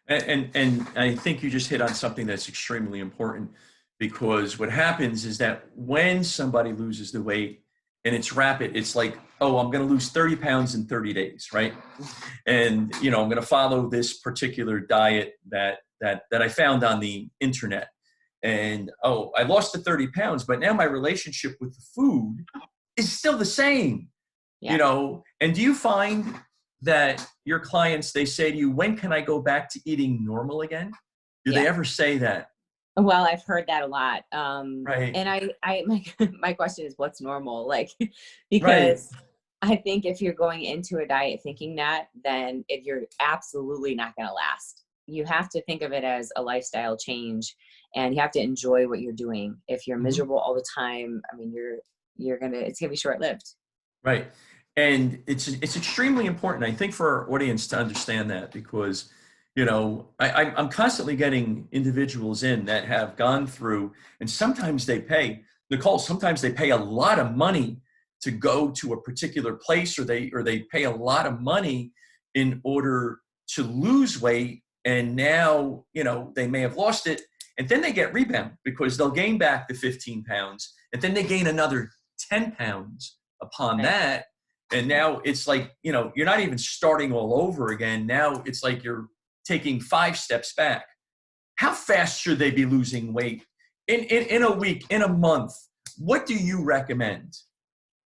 And I think you just hit on something that's extremely important, because what happens is that when somebody loses the weight and it's rapid, it's like, oh, I'm going to lose 30 pounds in 30 days, right? And, you know, I'm going to follow this particular diet that I found on the internet. And, oh, I lost the 30 pounds, but now my relationship with the food is still the same, you know? And do you find that your clients, they say to you, when can I go back to eating normal again? Do they ever say that? Well, I've heard that a lot. Right. And my question is, what's normal? Like, because I think if you're going into a diet thinking that, then you're absolutely not going to last. You have to think of it as a lifestyle change, and you have to enjoy what you're doing. If you're miserable all the time, I mean, it's gonna be short-lived. Right. And it's extremely important, I think, for our audience to understand that, because, you know, I'm constantly getting individuals in that have gone through, and sometimes they pay, Nicole, sometimes they pay a lot of money to go to a particular place, or they pay a lot of money in order to lose weight. And now, you know, they may have lost it, and then they get rebound because they'll gain back the 15 pounds, and then they gain another 10 pounds upon that. And now it's like, you know, you're not even starting all over again. Now it's like you're taking 5 steps back. How fast should they be losing weight in a week, in a month? What do you recommend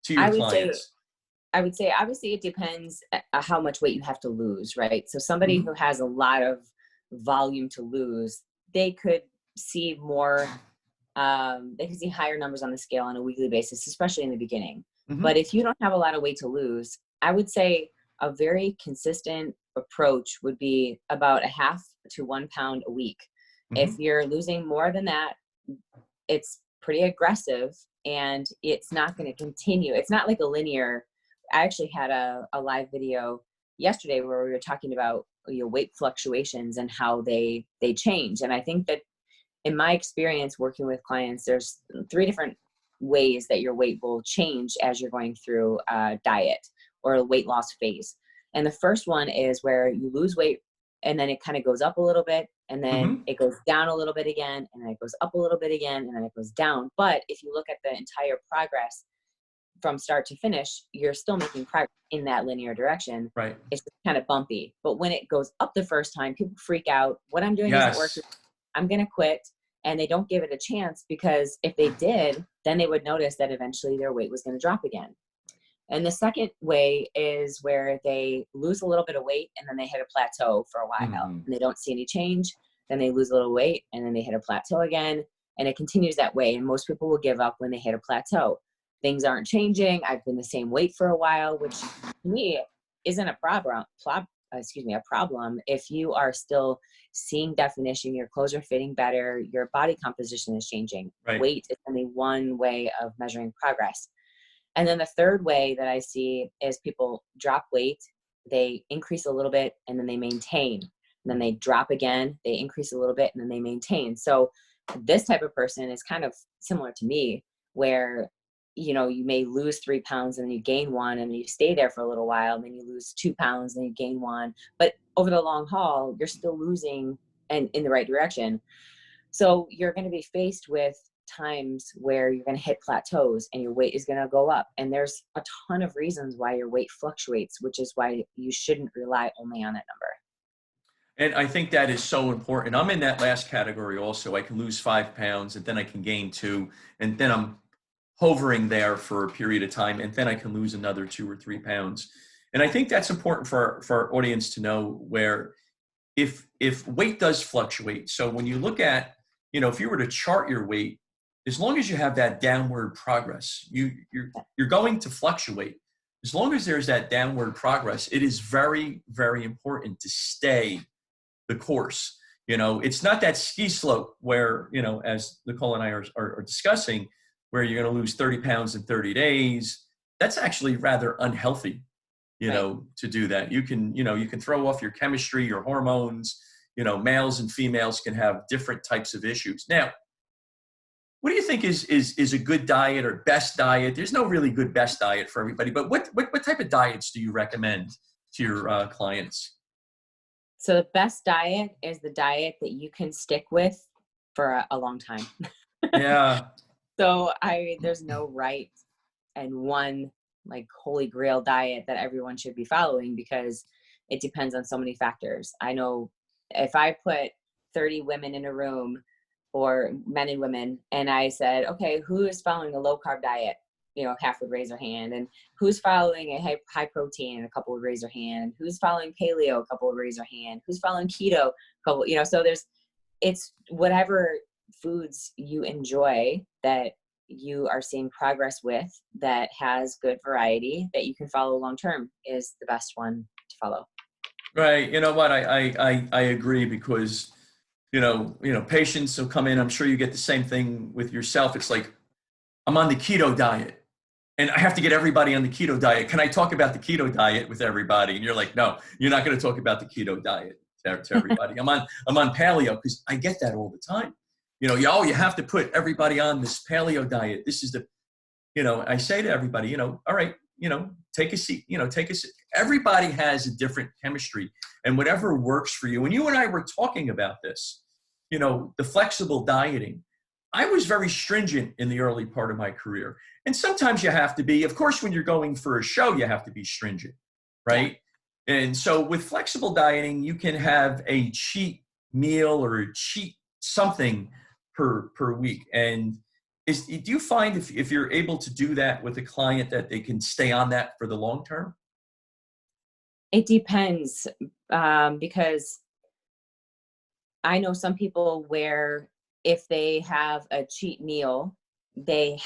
to your clients? I would say, obviously, it depends how much weight you have to lose, right? So somebody who has a lot of volume to lose, they could see more, they could see higher numbers on the scale on a weekly basis, especially in the beginning. But if you don't have a lot of weight to lose, I would say a very consistent approach would be about a 1/2 to 1 pound a week. If you're losing more than that, it's pretty aggressive, and it's not going to continue. It's not like a linear. I actually had a live video yesterday where we were talking about, you know, weight fluctuations and how they change. And I think that in my experience working with clients, there's 3 different ways that your weight will change as you're going through a diet or a weight loss phase. And the first one is where you lose weight, and then it kind of goes up a little bit, and then it goes down a little bit again, and then it goes up a little bit again, and then it goes down. But if you look at the entire progress from start to finish, you're still making progress in that linear direction. Right. It's just kind of bumpy. But when it goes up the first time, people freak out. What I'm doing isn't working. I'm going to quit. And they don't give it a chance, because if they did, then they would notice that eventually their weight was going to drop again. And the second way is where they lose a little bit of weight, and then they hit a plateau for a while, and they don't see any change. Then they lose a little weight, and then they hit a plateau again, and it continues that way. And most people will give up when they hit a plateau. Things aren't changing. I've been the same weight for a while, which to me isn't a problem if you are still seeing definition, your clothes are fitting better, your body composition is changing. Weight is only one way of measuring progress. And then the third way that I see is people drop weight, they increase a little bit, and then they maintain. And then they drop again, they increase a little bit, and then they maintain. So this type of person is kind of similar to me, where you know, you may lose 3 pounds and then you gain 1, and then you stay there for a little while, and then you lose 2 pounds and you gain 1. But over the long haul, you're still losing and in the right direction. So you're going to be faced with times where you're going to hit plateaus and your weight is going to go up. And there's a ton of reasons why your weight fluctuates, which is why you shouldn't rely only on that number. And I think that is so important. I'm in that last category also. I can lose 5 pounds and then I can gain 2, and then I'm hovering there for a period of time, and then I can lose another 2 or 3 pounds. And I think that's important for our audience to know, where if weight does fluctuate. So when you look at, you know, if you were to chart your weight, as long as you have that downward progress, you're going to fluctuate. As long as there's that downward progress, it is very, very important to stay the course. You know, it's not that ski slope where, you know, as Nicole and I are discussing, where you're going to lose 30 pounds in 30 days. That's actually rather unhealthy, you know, to do that. You can, you know, you can throw off your chemistry, your hormones. You know, males and females can have different types of issues. Now, what do you think is a good diet or best diet? There's no really good best diet for everybody, but what type of diets do you recommend to your clients? So the best diet is the diet that you can stick with for a long time. Yeah. So there's no right and one like holy grail diet that everyone should be following, because it depends on so many factors. I know if I put 30 women in a room, or men and women, and I said, okay, who is following a low carb diet? You know, half would raise their hand. And who's following a high protein? A couple would raise their hand. Who's following paleo? A couple would raise their hand. Who's following keto? A couple, you know, so it's whatever foods you enjoy that you are seeing progress with, that has good variety that you can follow long term, is the best one to follow. Right. You know what? I agree, because, you know, patients will come in. I'm sure you get the same thing with yourself. It's like, I'm on the keto diet and I have to get everybody on the keto diet. Can I talk about the keto diet with everybody? And you're like, no, you're not going to talk about the keto diet to everybody. I'm on paleo, because I get that all the time. You know, you have to put everybody on this paleo diet. This is the, you know, I say to everybody, you know, all right, you know, take a seat, you know, take a seat. Everybody has a different chemistry, and whatever works for you. And you and I were talking about this, you know, the flexible dieting. I was very stringent in the early part of my career. And sometimes you have to be. Of course, when you're going for a show, you have to be stringent, right? Yeah. And so with flexible dieting, you can have a cheat meal or a cheat something per week. And do you find if you're able to do that with a client, that they can stay on that for the long term? It depends, because I know some people where if they have a cheat meal, they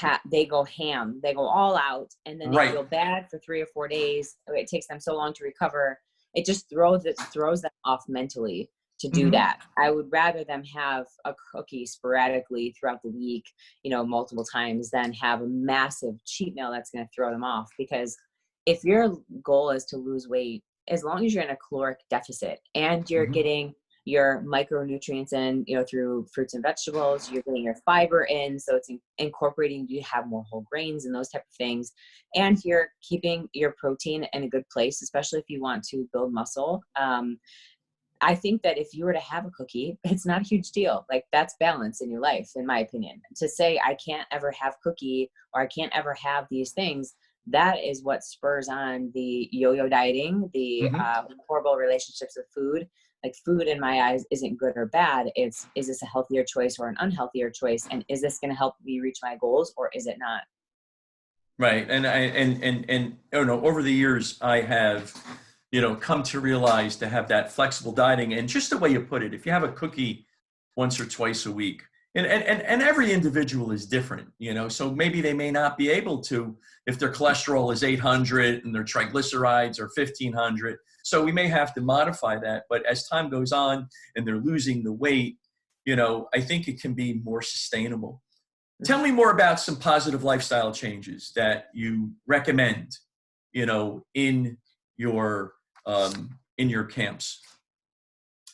go ham, they go all out, and then they feel bad for 3 or 4 days. It takes them so long to recover. It just throws them off mentally to do that. I would rather them have a cookie sporadically throughout the week, you know, multiple times, than have a massive cheat meal that's going to throw them off. Because if your goal is to lose weight, as long as you're in a caloric deficit and you're getting your micronutrients in, you know, through fruits and vegetables, you're getting your fiber in, so it's incorporating, you have more whole grains and those type of things, and you're keeping your protein in a good place, especially if you want to build muscle. I think that if you were to have a cookie, it's not a huge deal. Like, that's balance in your life, in my opinion. To say I can't ever have cookie, or I can't ever have these things, that is what spurs on the yo-yo dieting, the horrible relationships with food. Like, food in my eyes isn't good or bad. Is this a healthier choice or an unhealthier choice? And is this going to help me reach my goals, or is it not? Right. And I don't know, over the years, I have, you know, come to realize to have that flexible dieting. And just the way you put it, if you have a cookie once or twice a week, and every individual is different, you know, so maybe they may not be able to, if their cholesterol is 800 and their triglycerides are 1500. So we may have to modify that. But as time goes on and they're losing the weight, you know, I think it can be more sustainable. Tell me more about some positive lifestyle changes that you recommend, you know, in your camps.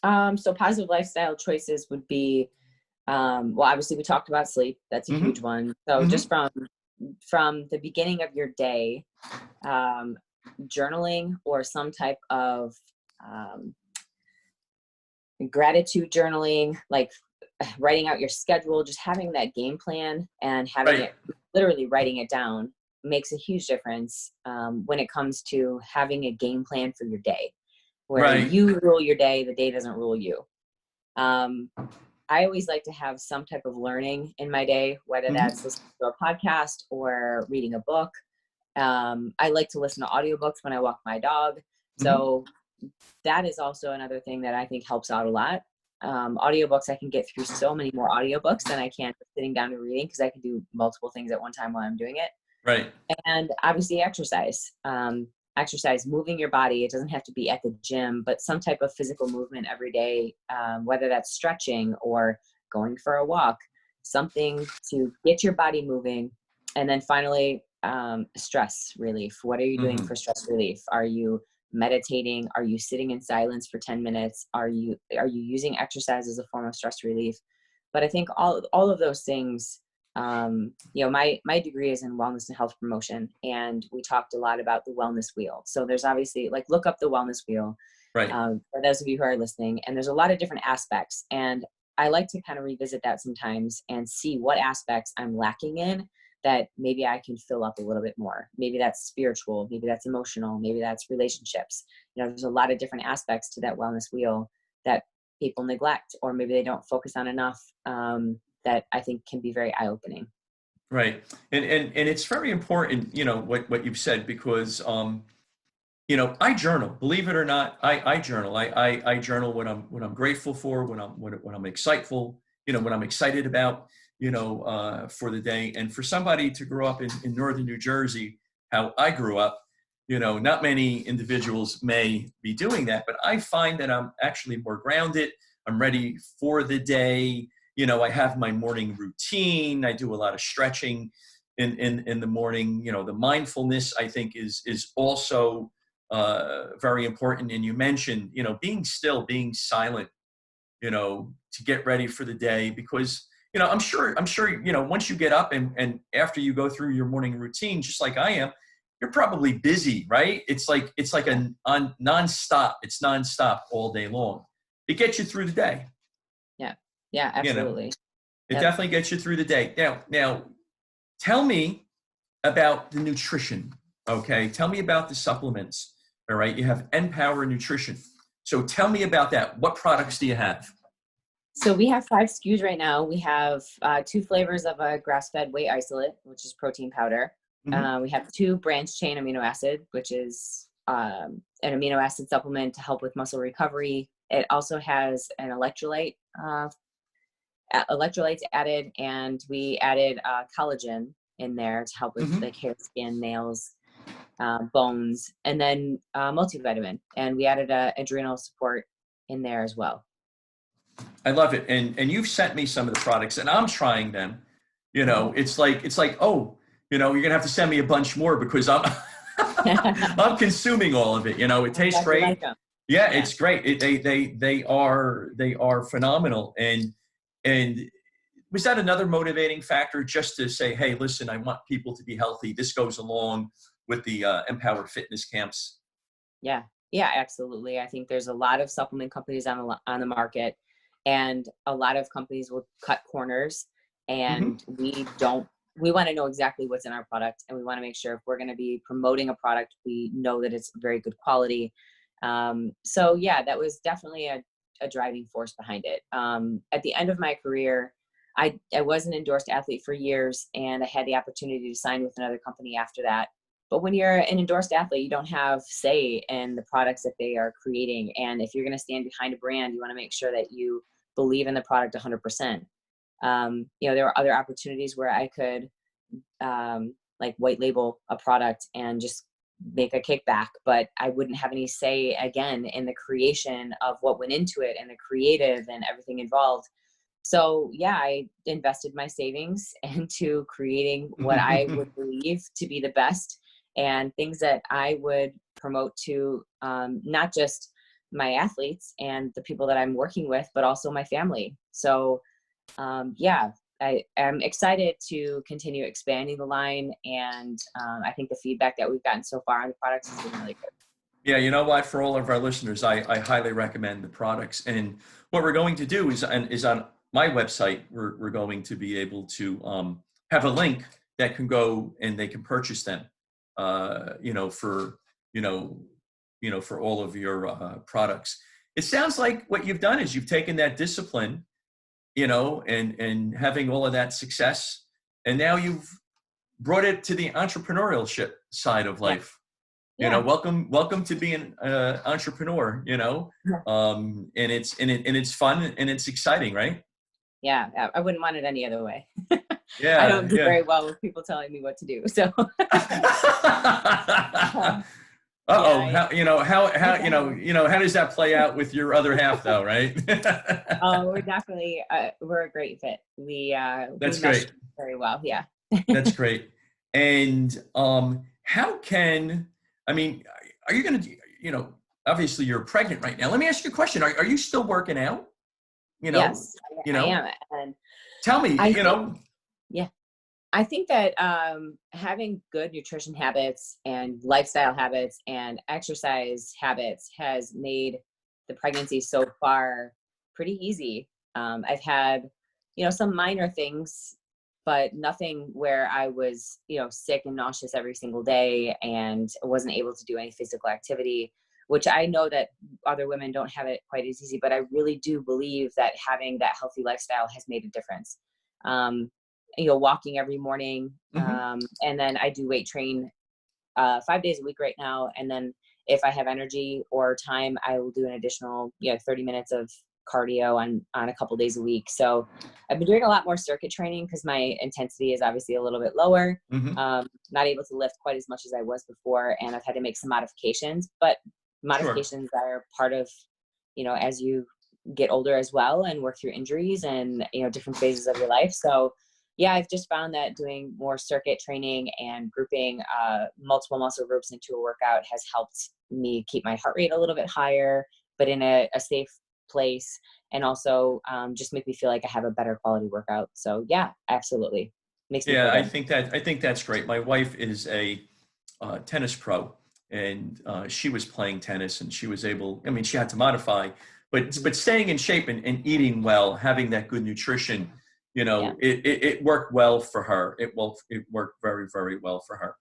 So positive lifestyle choices would be, well, obviously we talked about sleep. That's a huge one. So just from from the beginning of your day, journaling or some type of gratitude journaling, like writing out your schedule, just having that game plan and having it, literally writing it down, makes a huge difference when it comes to having a game plan for your day, where you rule your day, the day doesn't rule you. I always like to have some type of learning in my day, whether that's listening to a podcast or reading a book. I like to listen to audiobooks when I walk my dog. So that is also another thing that I think helps out a lot. Audiobooks, I can get through so many more audiobooks than I can sitting down and reading, because I can do multiple things at one time while I'm doing it. Right. And obviously exercise. Exercise, moving your body. It doesn't have to be at the gym, but some type of physical movement every day, whether that's stretching or going for a walk, something to get your body moving. And then finally, stress relief. What are you doing for stress relief? Are you meditating? Are you sitting in silence for 10 minutes? Are you using exercise as a form of stress relief? But I think all of those things, my degree is in wellness and health promotion, and we talked a lot about the wellness wheel. So there's obviously, like, look up the wellness wheel, for those of you who are listening, and there's a lot of different aspects. And I like to kind of revisit that sometimes and see what aspects I'm lacking in that maybe I can fill up a little bit more. Maybe that's spiritual, maybe that's emotional, maybe that's relationships. There's a lot of different aspects to that wellness wheel that people neglect, or maybe they don't focus on enough, that I think can be very eye-opening. Right. And it's very important, what you've said, because, I journal, believe it or not, I journal. I journal what I'm grateful for, what I'm excited, what I'm excited about, for the day. And for somebody to grow up in Northern New Jersey, how I grew up, not many individuals may be doing that, but I find that I'm actually more grounded. I'm ready for the day. I have my morning routine. I do a lot of stretching in the morning. The mindfulness, I think, is also very important. And you mentioned, being still, being silent, to get ready for the day, because, I'm sure, once you get up and after you go through your morning routine, just like I am, you're probably busy, right? It's like nonstop. It's nonstop all day long. It gets you through the day. Yeah, absolutely. It definitely gets you through the day. Now, tell me about the nutrition. Okay, tell me about the supplements. All right, you have Empower Nutrition. So tell me about that. What products do you have? So we have 5 SKUs right now. We have 2 flavors of a grass-fed whey isolate, which is protein powder. We have 2 branched chain amino acid, which is an amino acid supplement to help with muscle recovery. It also has an electrolytes added, and we added collagen in there to help with like hair, skin, nails, bones, and then multivitamin. And we added adrenal support in there as well. I love it. And you've sent me some of the products, and I'm trying them. It's like, oh, you're gonna have to send me a bunch more, because I'm I'm consuming all of it. It tastes great. Yeah, it's great. They are phenomenal. And was that another motivating factor, just to say, hey, listen, I want people to be healthy? This goes along with the Empower Fitness camps. Yeah, absolutely. I think there's a lot of supplement companies on the market, and a lot of companies will cut corners, and we want to know exactly what's in our product, and we want to make sure if we're going to be promoting a product, we know that it's very good quality. So yeah, that was definitely a driving force behind it. At the end of my career, I was an endorsed athlete for years, and I had the opportunity to sign with another company after that. But when you're an endorsed athlete, you don't have say in the products that they are creating. And if you're going to stand behind a brand, you want to make sure that you believe in the product 100%. There were other opportunities where I could like white label a product and just make a kickback, but I wouldn't have any say again in the creation of what went into it and the creative and everything involved. So yeah, I invested my savings into creating what I would believe to be the best, and things that I would promote to not just my athletes and the people that I'm working with, but also my family. So yeah, I am excited to continue expanding the line. And I think the feedback that we've gotten so far on the products has been really good. Yeah, you know what? For all of our listeners, I highly recommend the products. And what we're going to do is on my website, we're going to be able to have a link that can go and they can purchase them. For for all of your products. It sounds like what you've done is you've taken that discipline, and having all of that success, and now you've brought it to the entrepreneurship side of life. Yeah. Welcome to being an entrepreneur. And it's fun and it's exciting, right? Yeah, I wouldn't want it any other way. Yeah, I don't do very well with people telling me what to do. So. How does that play out with your other half, though, right? We're definitely we're a great fit. That's we great. Very well, yeah. That's great. And how can are you going to obviously you're pregnant right now. Let me ask you a question. Are you still working out? Yes, I am. And tell me, Yeah. I think that having good nutrition habits and lifestyle habits and exercise habits has made the pregnancy so far pretty easy. I've had, some minor things, but nothing where I was, sick and nauseous every single day and wasn't able to do any physical activity, which I know that other women don't have it quite as easy, but I really do believe that having that healthy lifestyle has made a difference. Walking every morning. And then I do weight train 5 days a week right now. And then if I have energy or time, I will do an additional 30 minutes of cardio on a couple days a week. So I've been doing a lot more circuit training because my intensity is obviously a little bit lower. Not able to lift quite as much as I was before. And I've had to make some modifications, but modifications that are part of, as you get older as well and work through injuries and, different phases of your life. So yeah, I've just found that doing more circuit training and grouping multiple muscle groups into a workout has helped me keep my heart rate a little bit higher, but in a safe place, and also just make me feel like I have a better quality workout. So yeah, absolutely. Makes me feel good. I think that's great. My wife is a tennis pro, and she was playing tennis, and she was able. She had to modify, but staying in shape and eating well, having that good nutrition. It worked well for her. It worked very, very well for her.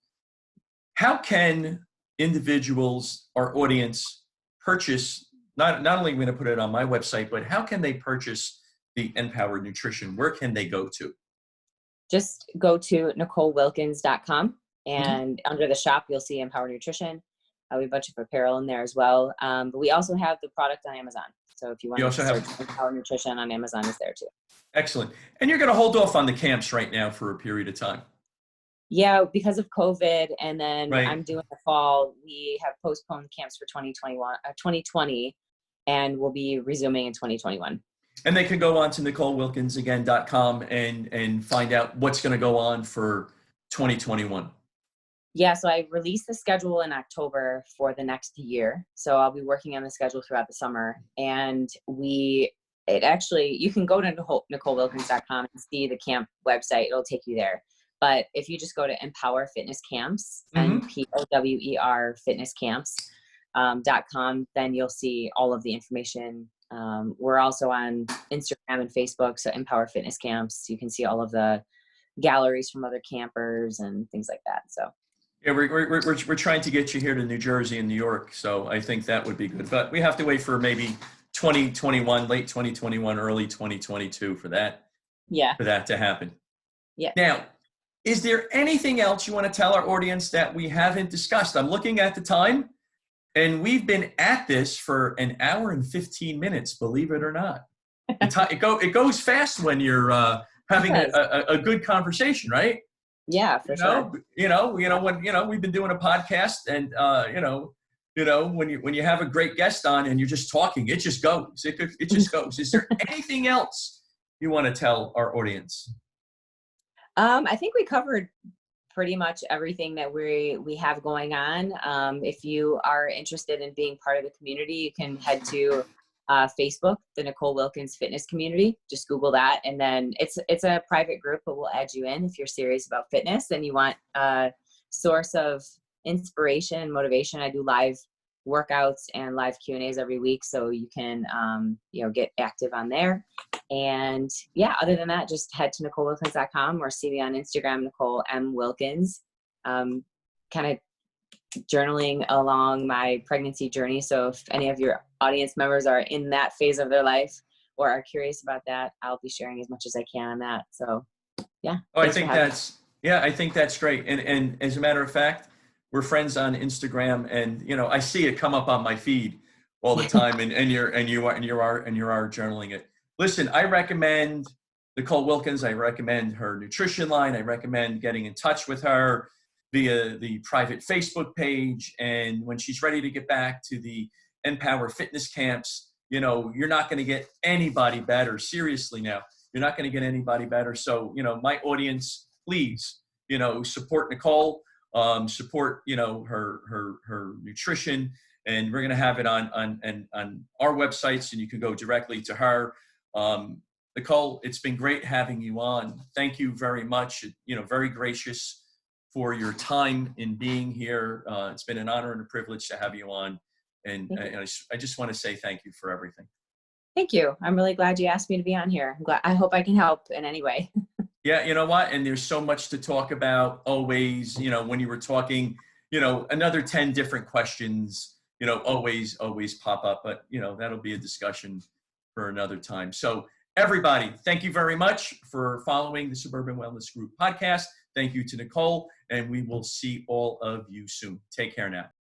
How can individuals or audience purchase, not only I'm going to put it on my website, but how can they purchase the Empowered Nutrition? Where can they go to? Just go to NicoleWilkins.com and under the shop, you'll see Empowered Nutrition. We have a bunch of apparel in there as well. But we also have the product on Amazon. So if you want to search Empowered Nutrition on Amazon, is there too. Excellent. And you're going to hold off on the camps right now for a period of time. Yeah, because of COVID, and then I'm doing the fall. We have postponed camps for 2020, and we'll be resuming in 2021. And they can go on to NicoleWilkinsAgain.com and find out what's going to go on for 2021. Yeah, so I released the schedule in October for the next year. So I'll be working on the schedule throughout the summer, and you can go to NicoleWilkins.com and see the camp website. It'll take you there. But if you just go to Empower Fitness Camps, NPOWER Fitness Camps.com, then you'll see all of the information. We're also on Instagram and Facebook, so Empower Fitness Camps. You can see all of the galleries from other campers and things like that. So yeah, we're trying to get you here to New Jersey and New York, so I think that would be good. But we have to wait for maybe 2021, late 2021, early 2022 for that. Yeah. For that to happen. Yeah. Now, is there anything else you want to tell our audience that we haven't discussed? I'm looking at the time, and we've been at this for an hour and 15 minutes, believe it or not. It goes fast when you're having a good conversation, right? Yeah, for sure. When we've been doing a podcast, and when you have a great guest on and you're just talking, it just goes. It just goes. Is there anything else you want to tell our audience? I think we covered pretty much everything that we have going on. If you are interested in being part of the community, you can head to Facebook, the Nicole Wilkins Fitness Community. Just Google that. And then it's a private group, but we'll add you in if you're serious about fitness and you want a source of inspiration and motivation. I do live workouts and live Q&As every week, so you can get active on there. And yeah, other than that, just head to NicoleWilkins.com or see me on Instagram, Nicole M. Wilkins. Kind of journaling along my pregnancy journey. So if any of your audience members are in that phase of their life or are curious about that, I'll be sharing as much as I can on that. So yeah. Oh, I think that's great. And as a matter of fact, we're friends on Instagram, and I see it come up on my feed all the time, and you are journaling it. Listen, I recommend Nicole Wilkins. I recommend her nutrition line. I recommend getting in touch with her via the private Facebook page. And when she's ready to get back to the Empower Fitness camps, you're not going to get anybody better. Seriously now, you're not going to get anybody better. So, my audience, please, support Nicole, support, her nutrition, and we're going to have it on our websites, and you can go directly to her. Nicole, it's been great having you on. Thank you very much. Very gracious for your time in being here. It's been an honor and a privilege to have you on. And I just want to say thank you for everything. Thank you. I'm really glad you asked me to be on here. I hope I can help in any way. Yeah, you know what? And there's so much to talk about always, when you were talking, another 10 different questions, always pop up, but that'll be a discussion for another time. So everybody, thank you very much for following the Suburban Wellness Group podcast. Thank you to Nicole, and we will see all of you soon. Take care now.